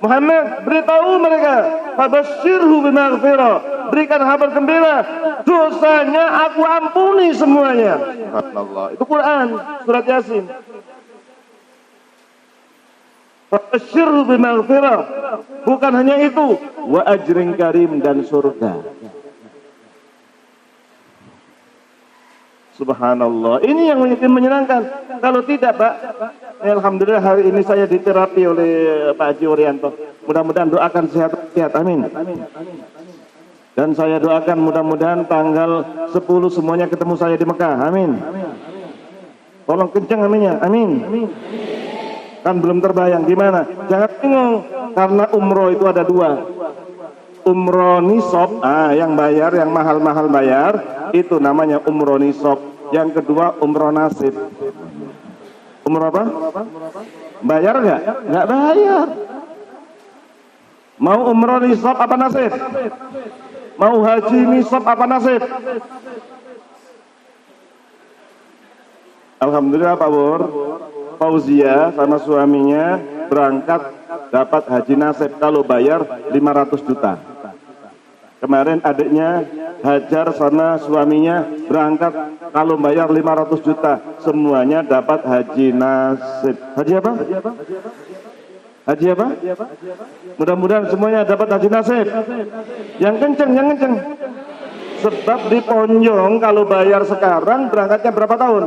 Muhammad beritahu mereka, fabashshirhu bimaghfirah, berikan kabar gembira, dosanya aku ampuni semuanya. Allah, itu Quran surat Yasin. Fabashshirhu bimaghfirah, bukan hanya itu, wa ajrin karim, dan surga. Subhanallah, ini yang menyenangkan. Kalau tidak, Pak, alhamdulillah hari ini saya diterapi oleh Pak Haji Orianto. Mudah-mudahan doakan sehat-sehat, amin. Dan saya doakan mudah-mudahan tanggal 10 semuanya ketemu saya di Mekah, amin. Tolong kencang aminnya, amin. Kan belum terbayang gimana? Jangan bingung, karena umroh itu ada dua. Umroh nisab, yang bayar, yang mahal-mahal bayar, itu namanya umroh nisab. Yang kedua umroh nasib. Umroh apa? Bayar nggak? Nggak bayar. Mau umroh nisab apa nasib? Mau haji nisab apa nasib? Alhamdulillah Pak Bur, Fauzia sama suaminya berangkat dapat haji nasib kalau bayar 500 juta. Kemarin adiknya Hajar sama suaminya berangkat kalau bayar 500 juta. Semuanya dapat haji nasib. Haji apa? Haji apa? Mudah-mudahan semuanya dapat haji nasib. Yang kenceng, yang kenceng. Sebab di Ponjong kalau bayar sekarang berangkatnya berapa tahun?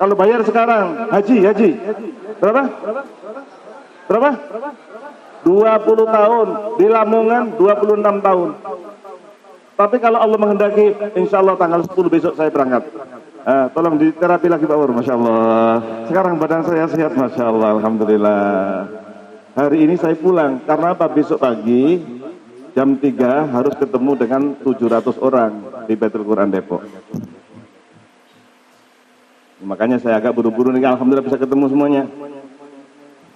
Kalau bayar sekarang haji. Berapa? Berapa? 20 tahun. Di Lamongan 26 tahun. Tapi kalau Allah menghendaki, insya Allah tanggal 10 besok saya berangkat. Tolong diterapi lagi Pak Ur, Masya Allah. Sekarang badan saya sehat, Masya Allah, alhamdulillah. Hari ini saya pulang, karena apa? Besok pagi jam 3 harus ketemu dengan 700 orang di Baitul Quran Depok. Makanya saya agak buru-buru nih, alhamdulillah bisa ketemu semuanya.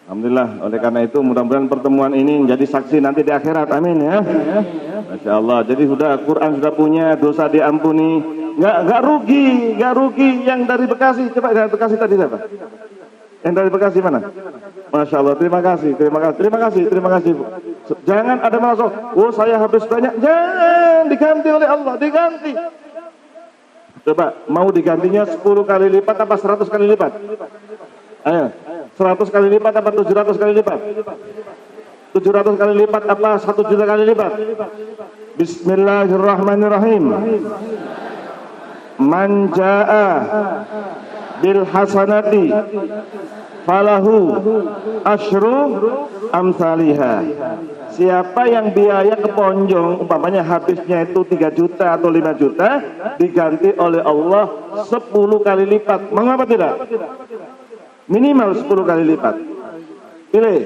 Alhamdulillah, oleh karena itu mudah-mudahan pertemuan ini menjadi saksi nanti di akhirat, amin ya. Masya Allah, jadi sudah Quran sudah punya, dosa diampuni, nggak rugi. Yang dari Bekasi, coba dari Bekasi tadi siapa? Yang dari Bekasi mana? Masya Allah, terima kasih Bu. Jangan ada merasa, oh saya habis banyak, jangan, diganti oleh Allah, diganti. Coba, mau digantinya 10 kali lipat apa 100 kali lipat? Ayo, 100 kali lipat apa 700 kali lipat? 700 kali lipat apa 1 juta kali lipat? Bismillahirrahmanirrahim. Man jaa bil hasanati falahu asyru amsalihah. Siapa yang biaya keponjong umpamanya habisnya itu 3 juta atau 5 juta diganti oleh Allah 10 kali lipat. Mengapa tidak? Minimal 10 kali lipat. Pilih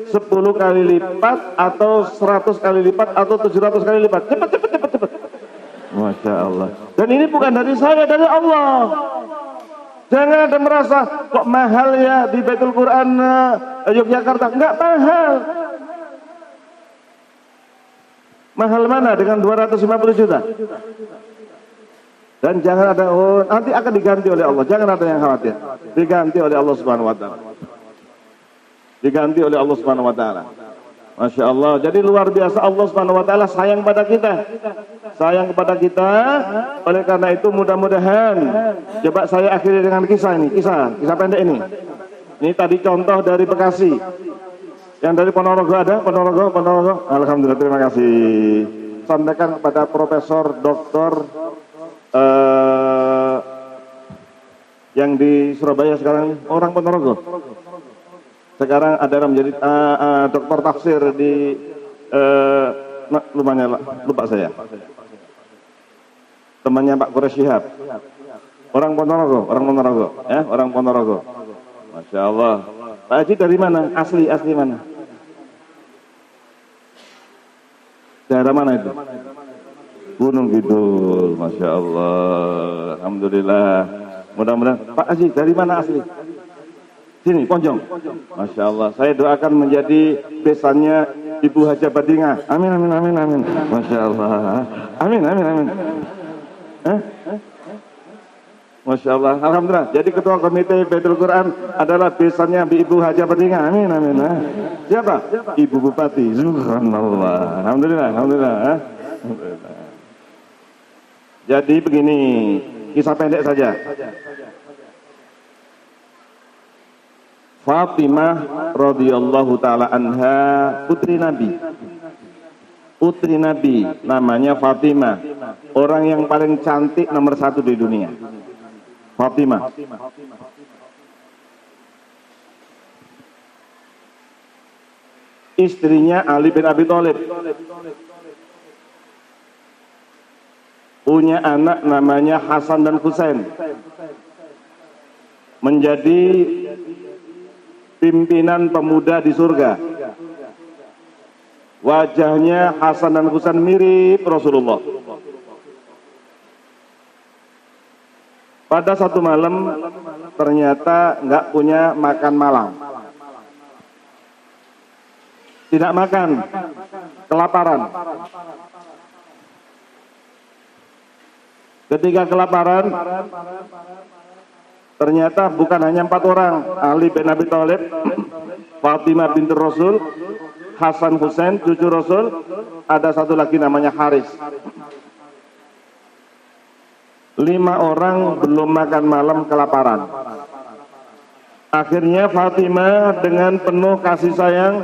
10 kali lipat atau 100 kali lipat atau 700 kali lipat. Cepat. Masya Allah. Dan ini bukan dari saya, dari Allah. Jangan ada merasa kok mahal ya di Baitul Quran Yogyakarta. Enggak mahal. Mahal mana dengan 250 juta? Dan jangan ada, oh nanti akan diganti oleh Allah. Jangan ada yang khawatir. Diganti oleh Allah Subhanahu wa taala. Diganti oleh Allah Subhanahu wa taala. Masya Allah. Jadi luar biasa Allah Subhanahu wa taala sayang pada kita. Sayang kepada kita. Oleh karena itu mudah-mudahan, coba saya akhiri dengan kisah ini, kisah pendek ini. Ini tadi contoh dari Bekasi. Yang dari Ponorogo ada? Ponorogo. Alhamdulillah, terima kasih. Sampaikan kepada Profesor Doktor yang di Surabaya sekarang, orang Ponorogo. Sekarang ada menjadi doktor tafsir di lupa saya. Temannya Pak Quraish Shihab. Orang Ponorogo, ya, orang Ponorogo. Masya Allah. Pak Haji dari mana? Asli mana? Daerah mana itu? Gunung Kidul. Masya Allah. Alhamdulillah. Mudah-mudahan. Pak Haji dari mana asli? Sini, Ponjong. Masya Allah. Saya doakan menjadi besannya Ibu Haja Badinga. Amin. Masya Allah. Amin. Masya Allah. Alhamdulillah. Jadi ketua komite Baitul Quran adalah besannya Ibu Haja Badinga. Amin. Siapa? Ibu Bupati. Subhanallah. Alhamdulillah. Jadi begini, kisah pendek saja. Fatimah radhiyallahu taala anha, putri Nabi, namanya Fatimah, orang yang paling cantik nomor 1 di dunia. Fatimah. Istrinya Ali bin Abi Thalib. Punya anak namanya Hasan dan Husain. Menjadi pimpinan pemuda di surga. Wajahnya Hasan dan Husain mirip Rasulullah. Pada satu malam ternyata nggak punya makan malam. Tidak makan, kelaparan. Ketika kelaparan, ternyata bukan hanya 4 orang, Ali bin Abi Thalib, Fatimah binti Rasul, Hasan Husain cucu Rasul, ada satu lagi namanya Haris. 5 orang belum makan malam kelaparan. Akhirnya Fatimah dengan penuh kasih sayang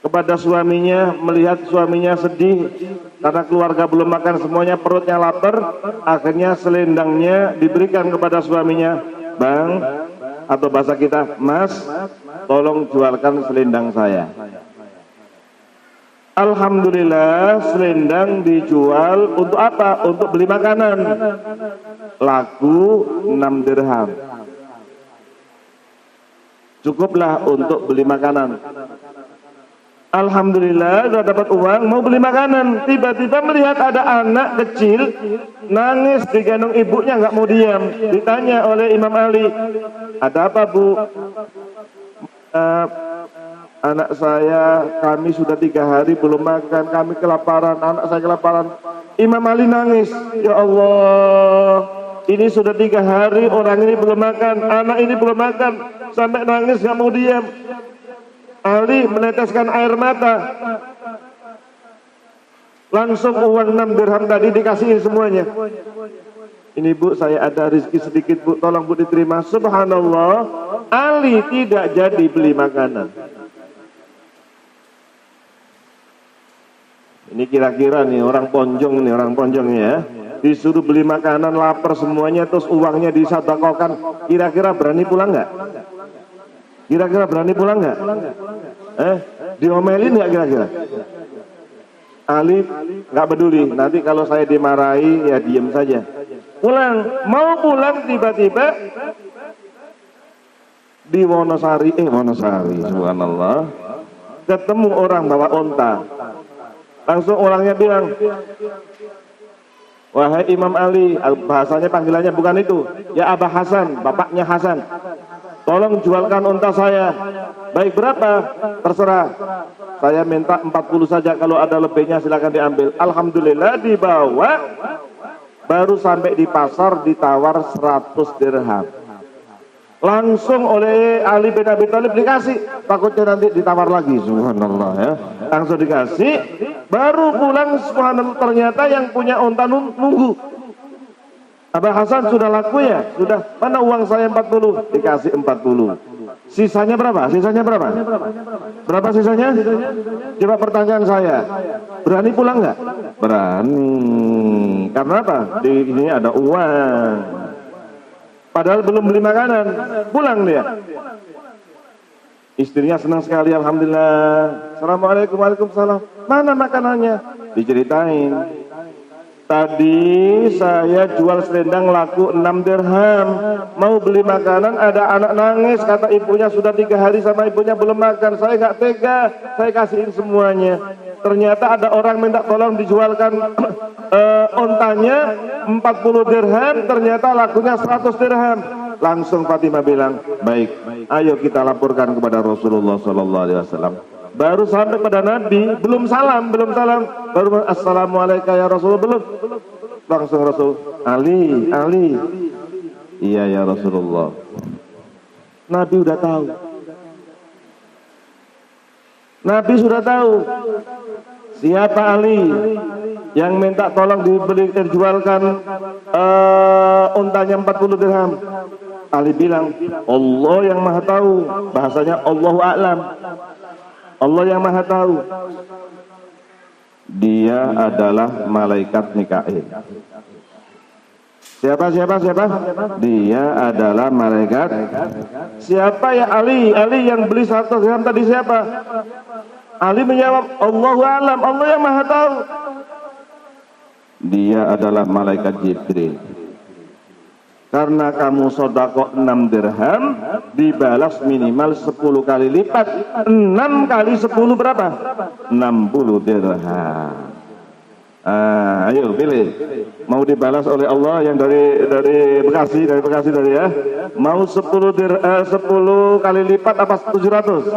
kepada suaminya, melihat suaminya sedih karena keluarga belum makan semuanya, perutnya lapar, akhirnya selendangnya diberikan kepada suaminya. Bang, atau bahasa kita, Mas, tolong jualkan selendang saya. Alhamdulillah, selendang dijual untuk apa? Untuk beli makanan. Laku 6 dirham. Cukuplah untuk beli makanan. Alhamdulillah sudah dapat uang, mau beli makanan. Tiba-tiba melihat ada anak kecil nangis digendong ibunya, nggak mau diam. Ditanya oleh Imam Ali, ada apa Bu? Anak saya, kami sudah 3 hari belum makan, kami kelaparan, anak saya kelaparan. Imam Ali nangis, ya Allah, ini sudah 3 hari orang ini belum makan, anak ini belum makan, sampai nangis nggak mau diam. Ali meneteskan air mata. Langsung uang 6 dirham tadi dikasihin semuanya. Ini Bu, saya ada rezeki sedikit Bu, tolong Bu diterima. Subhanallah, Ali tidak jadi beli makanan. Ini kira-kira nih orang ponjong nih, orang ponjong ya. Disuruh beli makanan, lapar semuanya, terus uangnya disedekahkan. Kira-kira berani pulang nggak? Kira-kira berani pulang nggak? Diomelin nggak kira-kira? Ali nggak peduli. Nanti kalau saya dimarahi ya diem saja. Pulang, mau pulang tiba-tiba di Wonosari, subhanallah, ketemu orang bawa onta. Langsung orangnya bilang, wahai Imam Ali, bahasanya panggilannya bukan itu, ya Abah Hasan, bapaknya Hasan, tolong jualkan onta saya. Baik, berapa? Terserah, saya minta 40 saja, kalau ada lebihnya silakan diambil. Alhamdulillah dibawa. Baru sampai di pasar ditawar 100 dirham. Langsung oleh Ali bin Abi Thalib dikasih, takutnya nanti ditawar lagi, subhanallah ya. Langsung dikasih, baru pulang subhanallah, ternyata yang punya onta nunggu. Abah Hasan sudah laku ya? Sudah. Mana uang saya 40? Dikasih 40. Sisanya berapa? Sisanya berapa? Berapa sisanya? Coba pertanyaan saya. Berani pulang nggak? Berani. Karena apa? Di sini ada uang. Padahal belum beli makanan. Pulang dia. Istrinya senang sekali, alhamdulillah. Assalamualaikum, waalaikumsalam. Mana makanannya? Diceritain. Tadi saya jual selendang laku 6 dirham. Mau beli makanan, ada anak nangis. Kata ibunya sudah 3 hari sama ibunya belum makan. Saya nggak tega, saya kasihin semuanya. Ternyata ada orang minta tolong dijualkan ontanya 40 dirham. Ternyata lakunya 100 dirham. Langsung Fatimah bilang, baik, ayo kita laporkan kepada Rasulullah SAW. Baru sampai pada Nabi, belum salam, baru assalamualaikum ya Rasul, belum. Langsung Rasul, Ali, iya ya Rasulullah. Nabi udah tahu. Nabi sudah tahu siapa Ali yang minta tolong dijualkan untanya 40 dirham. Ali bilang, Allah yang maha tahu, bahasanya Allahu a'lam. Allah yang maha tahu. Dia adalah malaikat Mikail. Siapa? Dia adalah malaikat. Siapa ya Ali? Ali yang beli 100 dirham tadi siapa? Ali menjawab, Allahu a'lam, Allah yang maha tahu. Dia adalah malaikat Jibril. Karena kamu sodako 6 dirham, dibalas minimal 10 kali lipat. 6 kali 10 berapa? 60 dirham. Ayo pilih. Mau dibalas oleh Allah yang dari Bekasi tadi ya. Mau 10 kali lipat apa 700?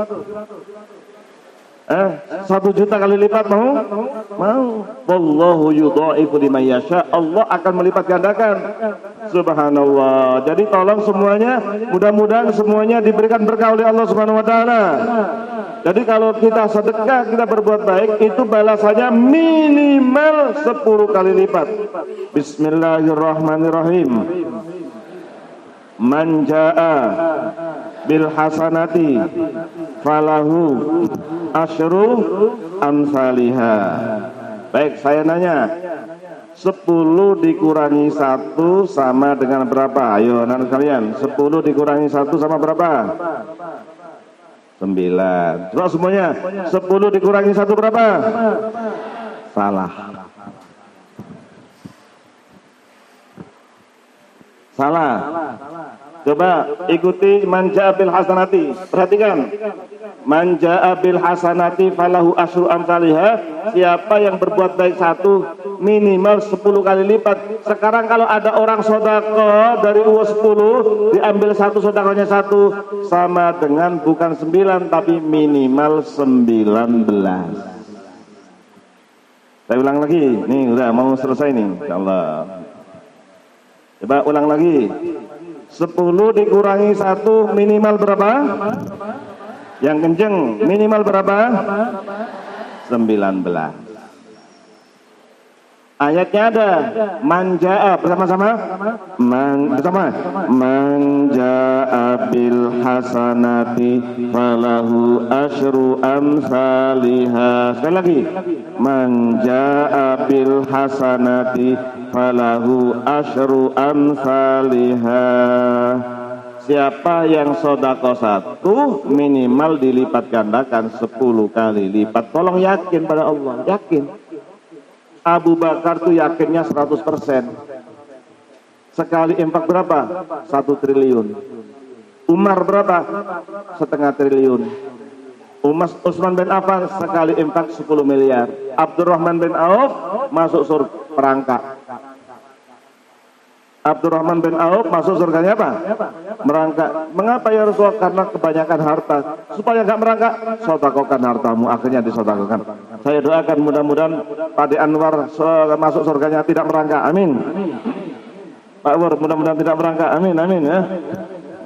1 juta kali lipat mau? Wallahu yudha'ifu liman yasha. Allah akan melipat gandakan. Subhanallah. Jadi tolong semuanya, mudah-mudahan semuanya diberikan berkah oleh Allah Subhanahu wa taala. Jadi kalau kita sedekah, kita berbuat baik, itu balasannya minimal 10 kali lipat. Bismillahirrahmanirrahim. Man jaa bil hasanati falahu asyru amsalihha. Baik, saya nanya, 10 dikurangi 1 sama dengan berapa? Ayo anak kalian, 10 dikurangi 1 sama berapa? 9. Coba semuanya, 10 dikurangi 1 berapa? Salah. Coba ikuti manja bil hasanati. Perhatikan. Manja bil hasanati falahu asyru amsalihha. Siapa yang berbuat baik 1 minimal 10 kali lipat. Sekarang kalau ada orang sodako dari uang 10, diambil 1 sodakonya 1, sama dengan bukan 9 tapi minimal 19. Saya ulang lagi. Nih udah mau selesai nih, insyaallah. Coba ulang lagi. 10 dikurangi 1 minimal berapa? Yang kenceng minimal berapa? 19. Ayatnya ada. Manjaa bersama-sama. Bersama. Manjaa bil hasanati falahu asyru amsalihha. Sekali lagi. Manjaa bil hasanati falahu asyru amsalihha. Siapa yang sodako satu minimal dilipat gandakan 10 kali lipat. Tolong yakin pada Allah, yakin. Abu Bakar tuh yakinnya 100%. Sekali infak berapa? 1 triliun. Umar berapa? 0,5 triliun. Utsman bin Affan sekali infak 10 miliar. Abdurrahman bin Auf masuk surga perangkap. Abdurrahman bin Auf masuk surganya apa? Merangkak. Mengapa ya Rasulullah? Karena kebanyakan harta. Supaya nggak merangkak, sodakokan hartamu. Akhirnya disodakokan. Saya doakan mudah-mudahan Pak De Anwar masuk surganya tidak merangkak. Amin. Pak Wur mudah-mudahan tidak merangkak. Amin, amin ya.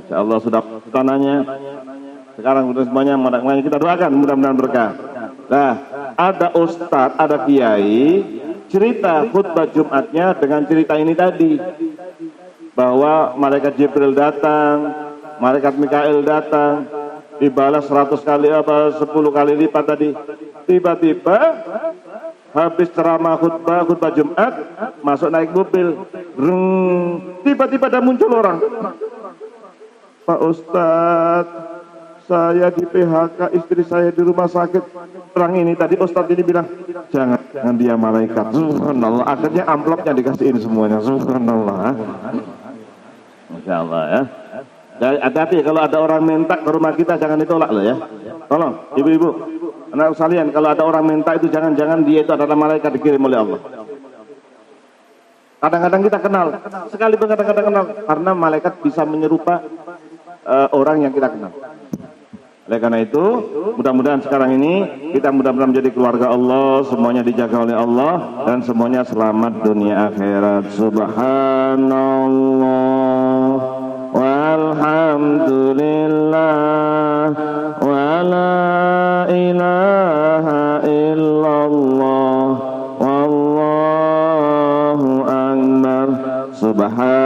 Insya Allah sudah tanahnya. Sekarang sudah semuanya kita doakan mudah-mudahan berkah. Nah, ada ustadz, ada kiai cerita khutbah Jumatnya dengan cerita ini tadi. Bahwa malaikat Jibril datang, malaikat Mikail datang, dibalas 100 kali 10 kali lipat tadi. Tiba-tiba habis ceramah khutbah Jumat, masuk naik mobil. Tiba-tiba ada muncul orang. Pak Ustadz, saya di PHK, istri saya di rumah sakit. Orang ini tadi Ustadz ini bilang, jangan dia malaikat. Subhanallah. Akhirnya amplopnya dikasihin semuanya. Subhanallah. Masya Allah ya. Hati-hati kalau ada orang minta ke rumah kita jangan ditolak loh ya. Tolong ibu-ibu, anak sekalian, kalau ada orang minta itu jangan dia itu adalah malaikat dikirim oleh Allah. Kadang-kadang kita kenal, sekalipun kadang-kadang kenal, karena malaikat bisa menyerupa orang yang kita kenal. Oleh karena itu, mudah-mudahan sekarang ini kita mudah-mudahan menjadi keluarga Allah, semuanya dijaga oleh Allah dan semuanya selamat dunia akhirat. Subhanallah walhamdulillah wa la ilaha illallah wallahu akbar. Subhanallah.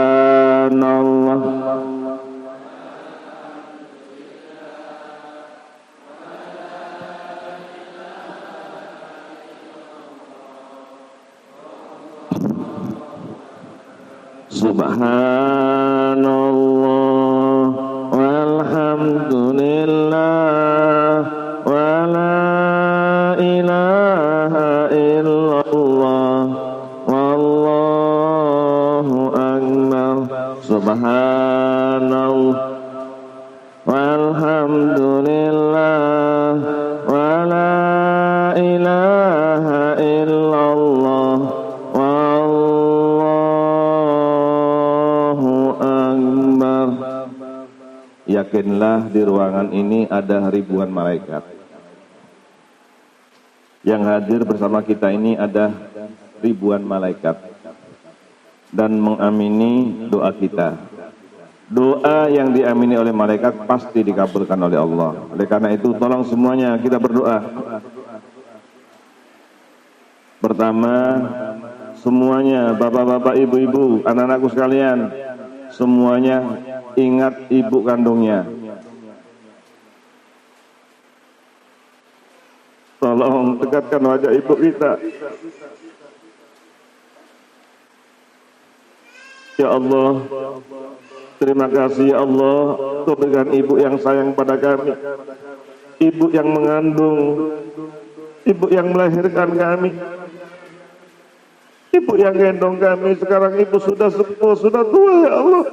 Subhanallah walhamdulillah wa la ilaha illallah wallahu akbar. Subhanallah walhamdulillah wa la ilaha illallah. Yakinlah di ruangan ini ada ribuan malaikat. Yang hadir bersama kita ini ada ribuan malaikat. Dan mengamini doa kita. Doa yang diamini oleh malaikat pasti dikabulkan oleh Allah. Oleh karena itu tolong semuanya kita berdoa. Pertama, semuanya bapak-bapak, ibu-ibu, anak-anakku sekalian, semuanya ingat ibu kandungnya. Tolong dekatkan wajah ibu kita. Ya Allah, terima kasih ya Allah, Kau berikan ibu yang sayang pada kami, ibu yang mengandung, ibu yang melahirkan kami, ibu yang gendong kami. Sekarang ibu sudah sepuh, sudah tua ya Allah.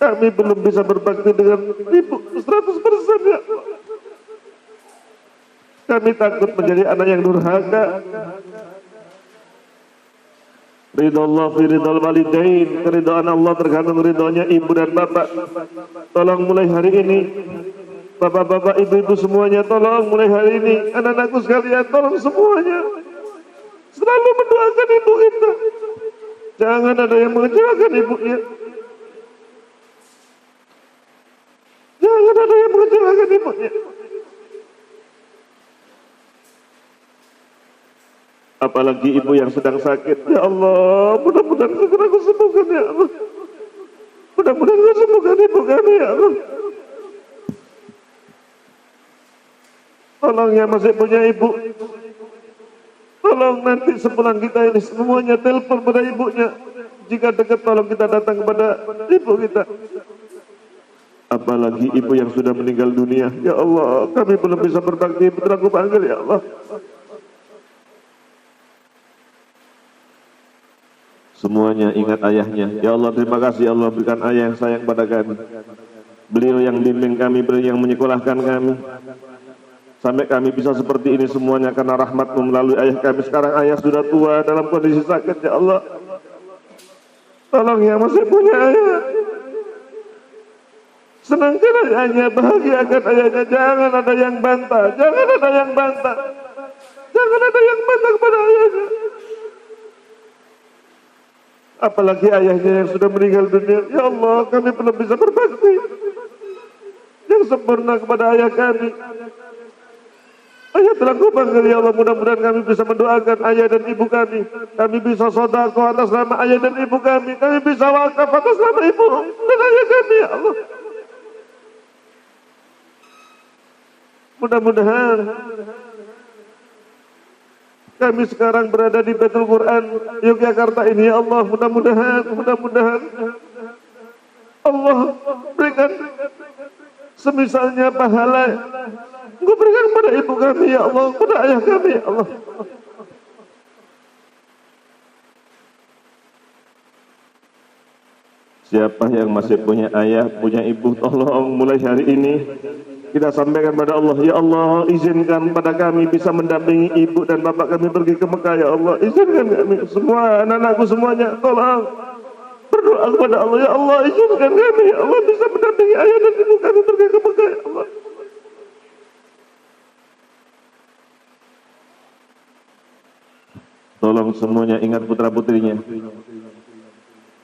Kami belum bisa berbakti dengan ibu 100% ya. Kami takut menjadi anak yang durhaka. Ridho Allah fi ridhol walidain. Keridhaan Allah tergantung ridhonya ibu dan bapak. Tolong mulai hari ini, bapak-bapak, ibu-ibu semuanya, tolong mulai hari ini, anak-anakku sekalian, tolong semuanya selalu mendoakan ibu kita. Jangan ada yang mengecewakan ibunya. Jangan ada yang mengecewakan ibunya. apalagi ibu yang sedang sakit. Ya Allah, mudah-mudahan segera kau sembuhkan ya Allah. Mudah-mudahan kau sembuhkan ibu kami ya Allah. Tolong yang masih punya ibu, tolong nanti sepulang kita ini semuanya telepon pada ibunya. Jika dekat tolong kita datang kepada ibu kita. Apalagi ibu yang sudah meninggal dunia. Ya Allah, kami belum bisa berbakti, putra aku panggil ya Allah. Semuanya ingat ayahnya. Ya Allah, terima kasih ya Allah, berikan ayah yang sayang pada kami. Beliau yang bimbing kami, beliau yang menyekolahkan kami. Sampai kami bisa seperti ini semuanya karena rahmat-Mu melalui ayah kami. Sekarang ayah sudah tua dalam kondisi sakit ya Allah. Tolong yang masih punya ayah, senangkan ayahnya, bahagiakan ayahnya. Jangan ada yang bantah, jangan ada yang bantah, jangan ada yang bantah kepada ayahnya. Apalagi ayahnya yang sudah meninggal dunia. Ya Allah, kami belum bisa berbakti yang sempurna kepada ayah kami. Ayah telah Kau panggil ya Allah, mudah-mudahan kami bisa mendoakan ayah dan ibu kami. Kami bisa sedekah atas nama ayah dan ibu kami. Kami bisa wakaf atas nama ibu dan ayah kami ya Allah. Mudah-mudahan kami sekarang berada di Baitul Quran Yogyakarta ini ya Allah. Mudah-mudahan Allah berikan semisalnya pahala Engkau berikan kepada ibu kami ya Allah, kepada ayah kami ya Allah. Siapa yang masih punya ayah, punya ibu, tolong mulai hari ini kita sampaikan pada Allah. Ya Allah, izinkan pada kami bisa mendampingi ibu dan bapak kami pergi ke Mekah ya Allah. Izinkan kami semua anak-anakku semuanya, tolong berdoa kepada Allah. Ya Allah, izinkan kami ya Allah bisa mendampingi ayah dan ibu kami pergi ke Mekah ya Allah. Tolong semuanya ingat putra-putrinya.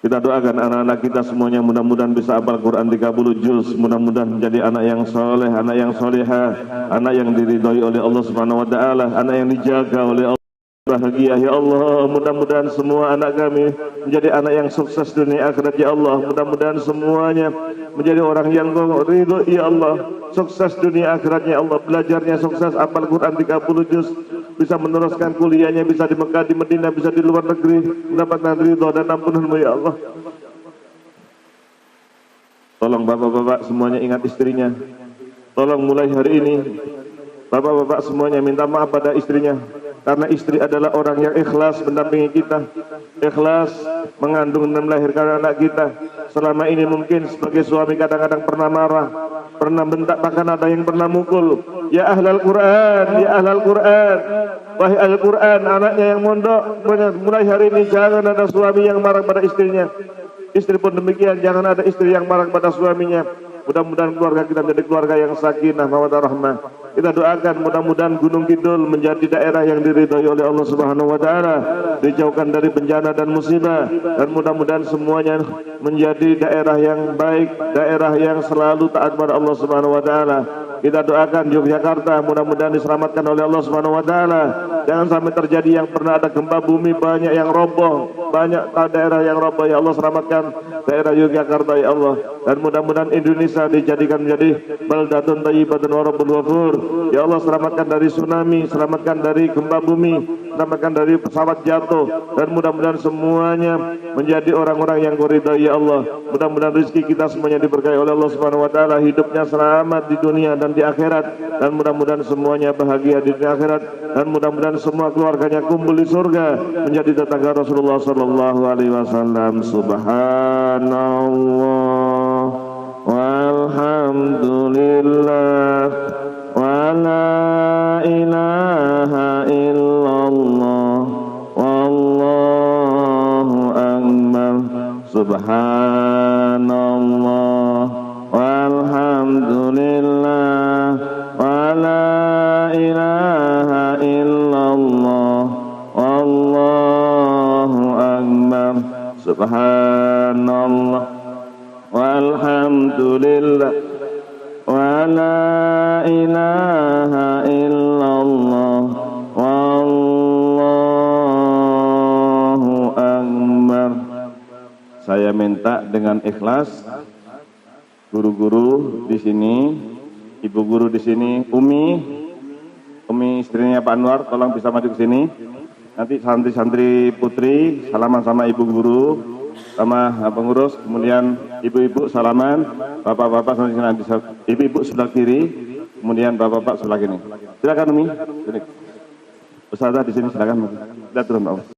Kita doakan anak-anak kita semuanya mudah-mudahan bisa hafal Quran 30 juz, mudah-mudahan menjadi anak yang soleh, anak yang solehah, anak yang diridhoi oleh Allah Subhanahu wa taala, anak yang dijaga oleh Allah. Bahagia ya Allah, mudah-mudahan semua anak kami menjadi anak yang sukses dunia akhirat ya Allah. Mudah-mudahan semuanya menjadi orang yang Kau ridho ya Allah. Sukses dunia akhiratnya ya Allah, belajarnya sukses, hafal Quran 30 juz, bisa meneruskan kuliahnya, bisa di Mekah, di Madinah, bisa di luar negeri, mendapatkan ridho dan ampunan-Mu ya Allah. Tolong bapak-bapak semuanya ingat istrinya. Tolong mulai hari ini bapak-bapak semuanya minta maaf pada istrinya. Karena istri adalah orang yang ikhlas mendampingi kita, ikhlas mengandung dan melahirkan anak kita. Selama ini mungkin sebagai suami kadang-kadang pernah marah, pernah bentak, bahkan ada yang pernah mukul. Ya ahlal Quran, ya ahlal Quran, wahai ahlul Quran, anaknya yang mondok, mulai hari ini jangan ada suami yang marah pada istrinya. Istri pun demikian, jangan ada istri yang marah pada suaminya. Mudah-mudahan keluarga kita menjadi keluarga yang sakinah, mawaddah rahmah. Kita doakan mudah-mudahan Gunung Kidul menjadi daerah yang diridhai oleh Allah Subhanahu wa taala, dijauhkan dari bencana dan musibah, dan mudah-mudahan semuanya menjadi daerah yang baik, daerah yang selalu taat kepada Allah Subhanahu wa taala. Kita doakan Yogyakarta mudah-mudahan diselamatkan oleh Allah Subhanahu wa taala. Jangan sampai terjadi yang pernah ada gempa bumi banyak yang roboh, banyak daerah yang roboh ya Allah, selamatkan daerah Yogyakarta ya Allah. Dan mudah-mudahan Indonesia dijadikan menjadi baldatun thayyibatun wa rabbul ghafur. Ya Allah, selamatkan dari tsunami, selamatkan dari gempa bumi, selamatkan dari pesawat jatuh, dan mudah-mudahan semuanya menjadi orang-orang yang Kau ridhai ya Allah. Mudah-mudahan rezeki kita semuanya diberkahi oleh Allah Subhanahu wa taala, hidupnya selamat di dunia dan di akhirat, dan mudah-mudahan semuanya bahagia di dunia akhirat, dan mudah-mudahan semua keluarganya kumpul di surga menjadi tetangga Rasulullah sallallahu alaihi wasallam. Subhanallah walhamdulillah wa la ilaha illallah wallahu akbar. Subhanallah walhamdulillah wa la ilaha illallah wallahu akbar. Subhanallah walhamdulillah wa la ilaha illallah wallahu saya minta dengan ikhlas, guru-guru di sini, ibu guru di sini, Umi istrinya Pak Anwar, tolong bisa maju ke sini. Nanti santri-santri putri salaman sama ibu guru, sama pengurus, kemudian ibu-ibu salaman, bapak-bapak nanti ibu-ibu sebelah kiri, kemudian bapak-bapak sebelah kiri. Silakan Umi. Ustazah di sini silakan. Lihat turun Pak.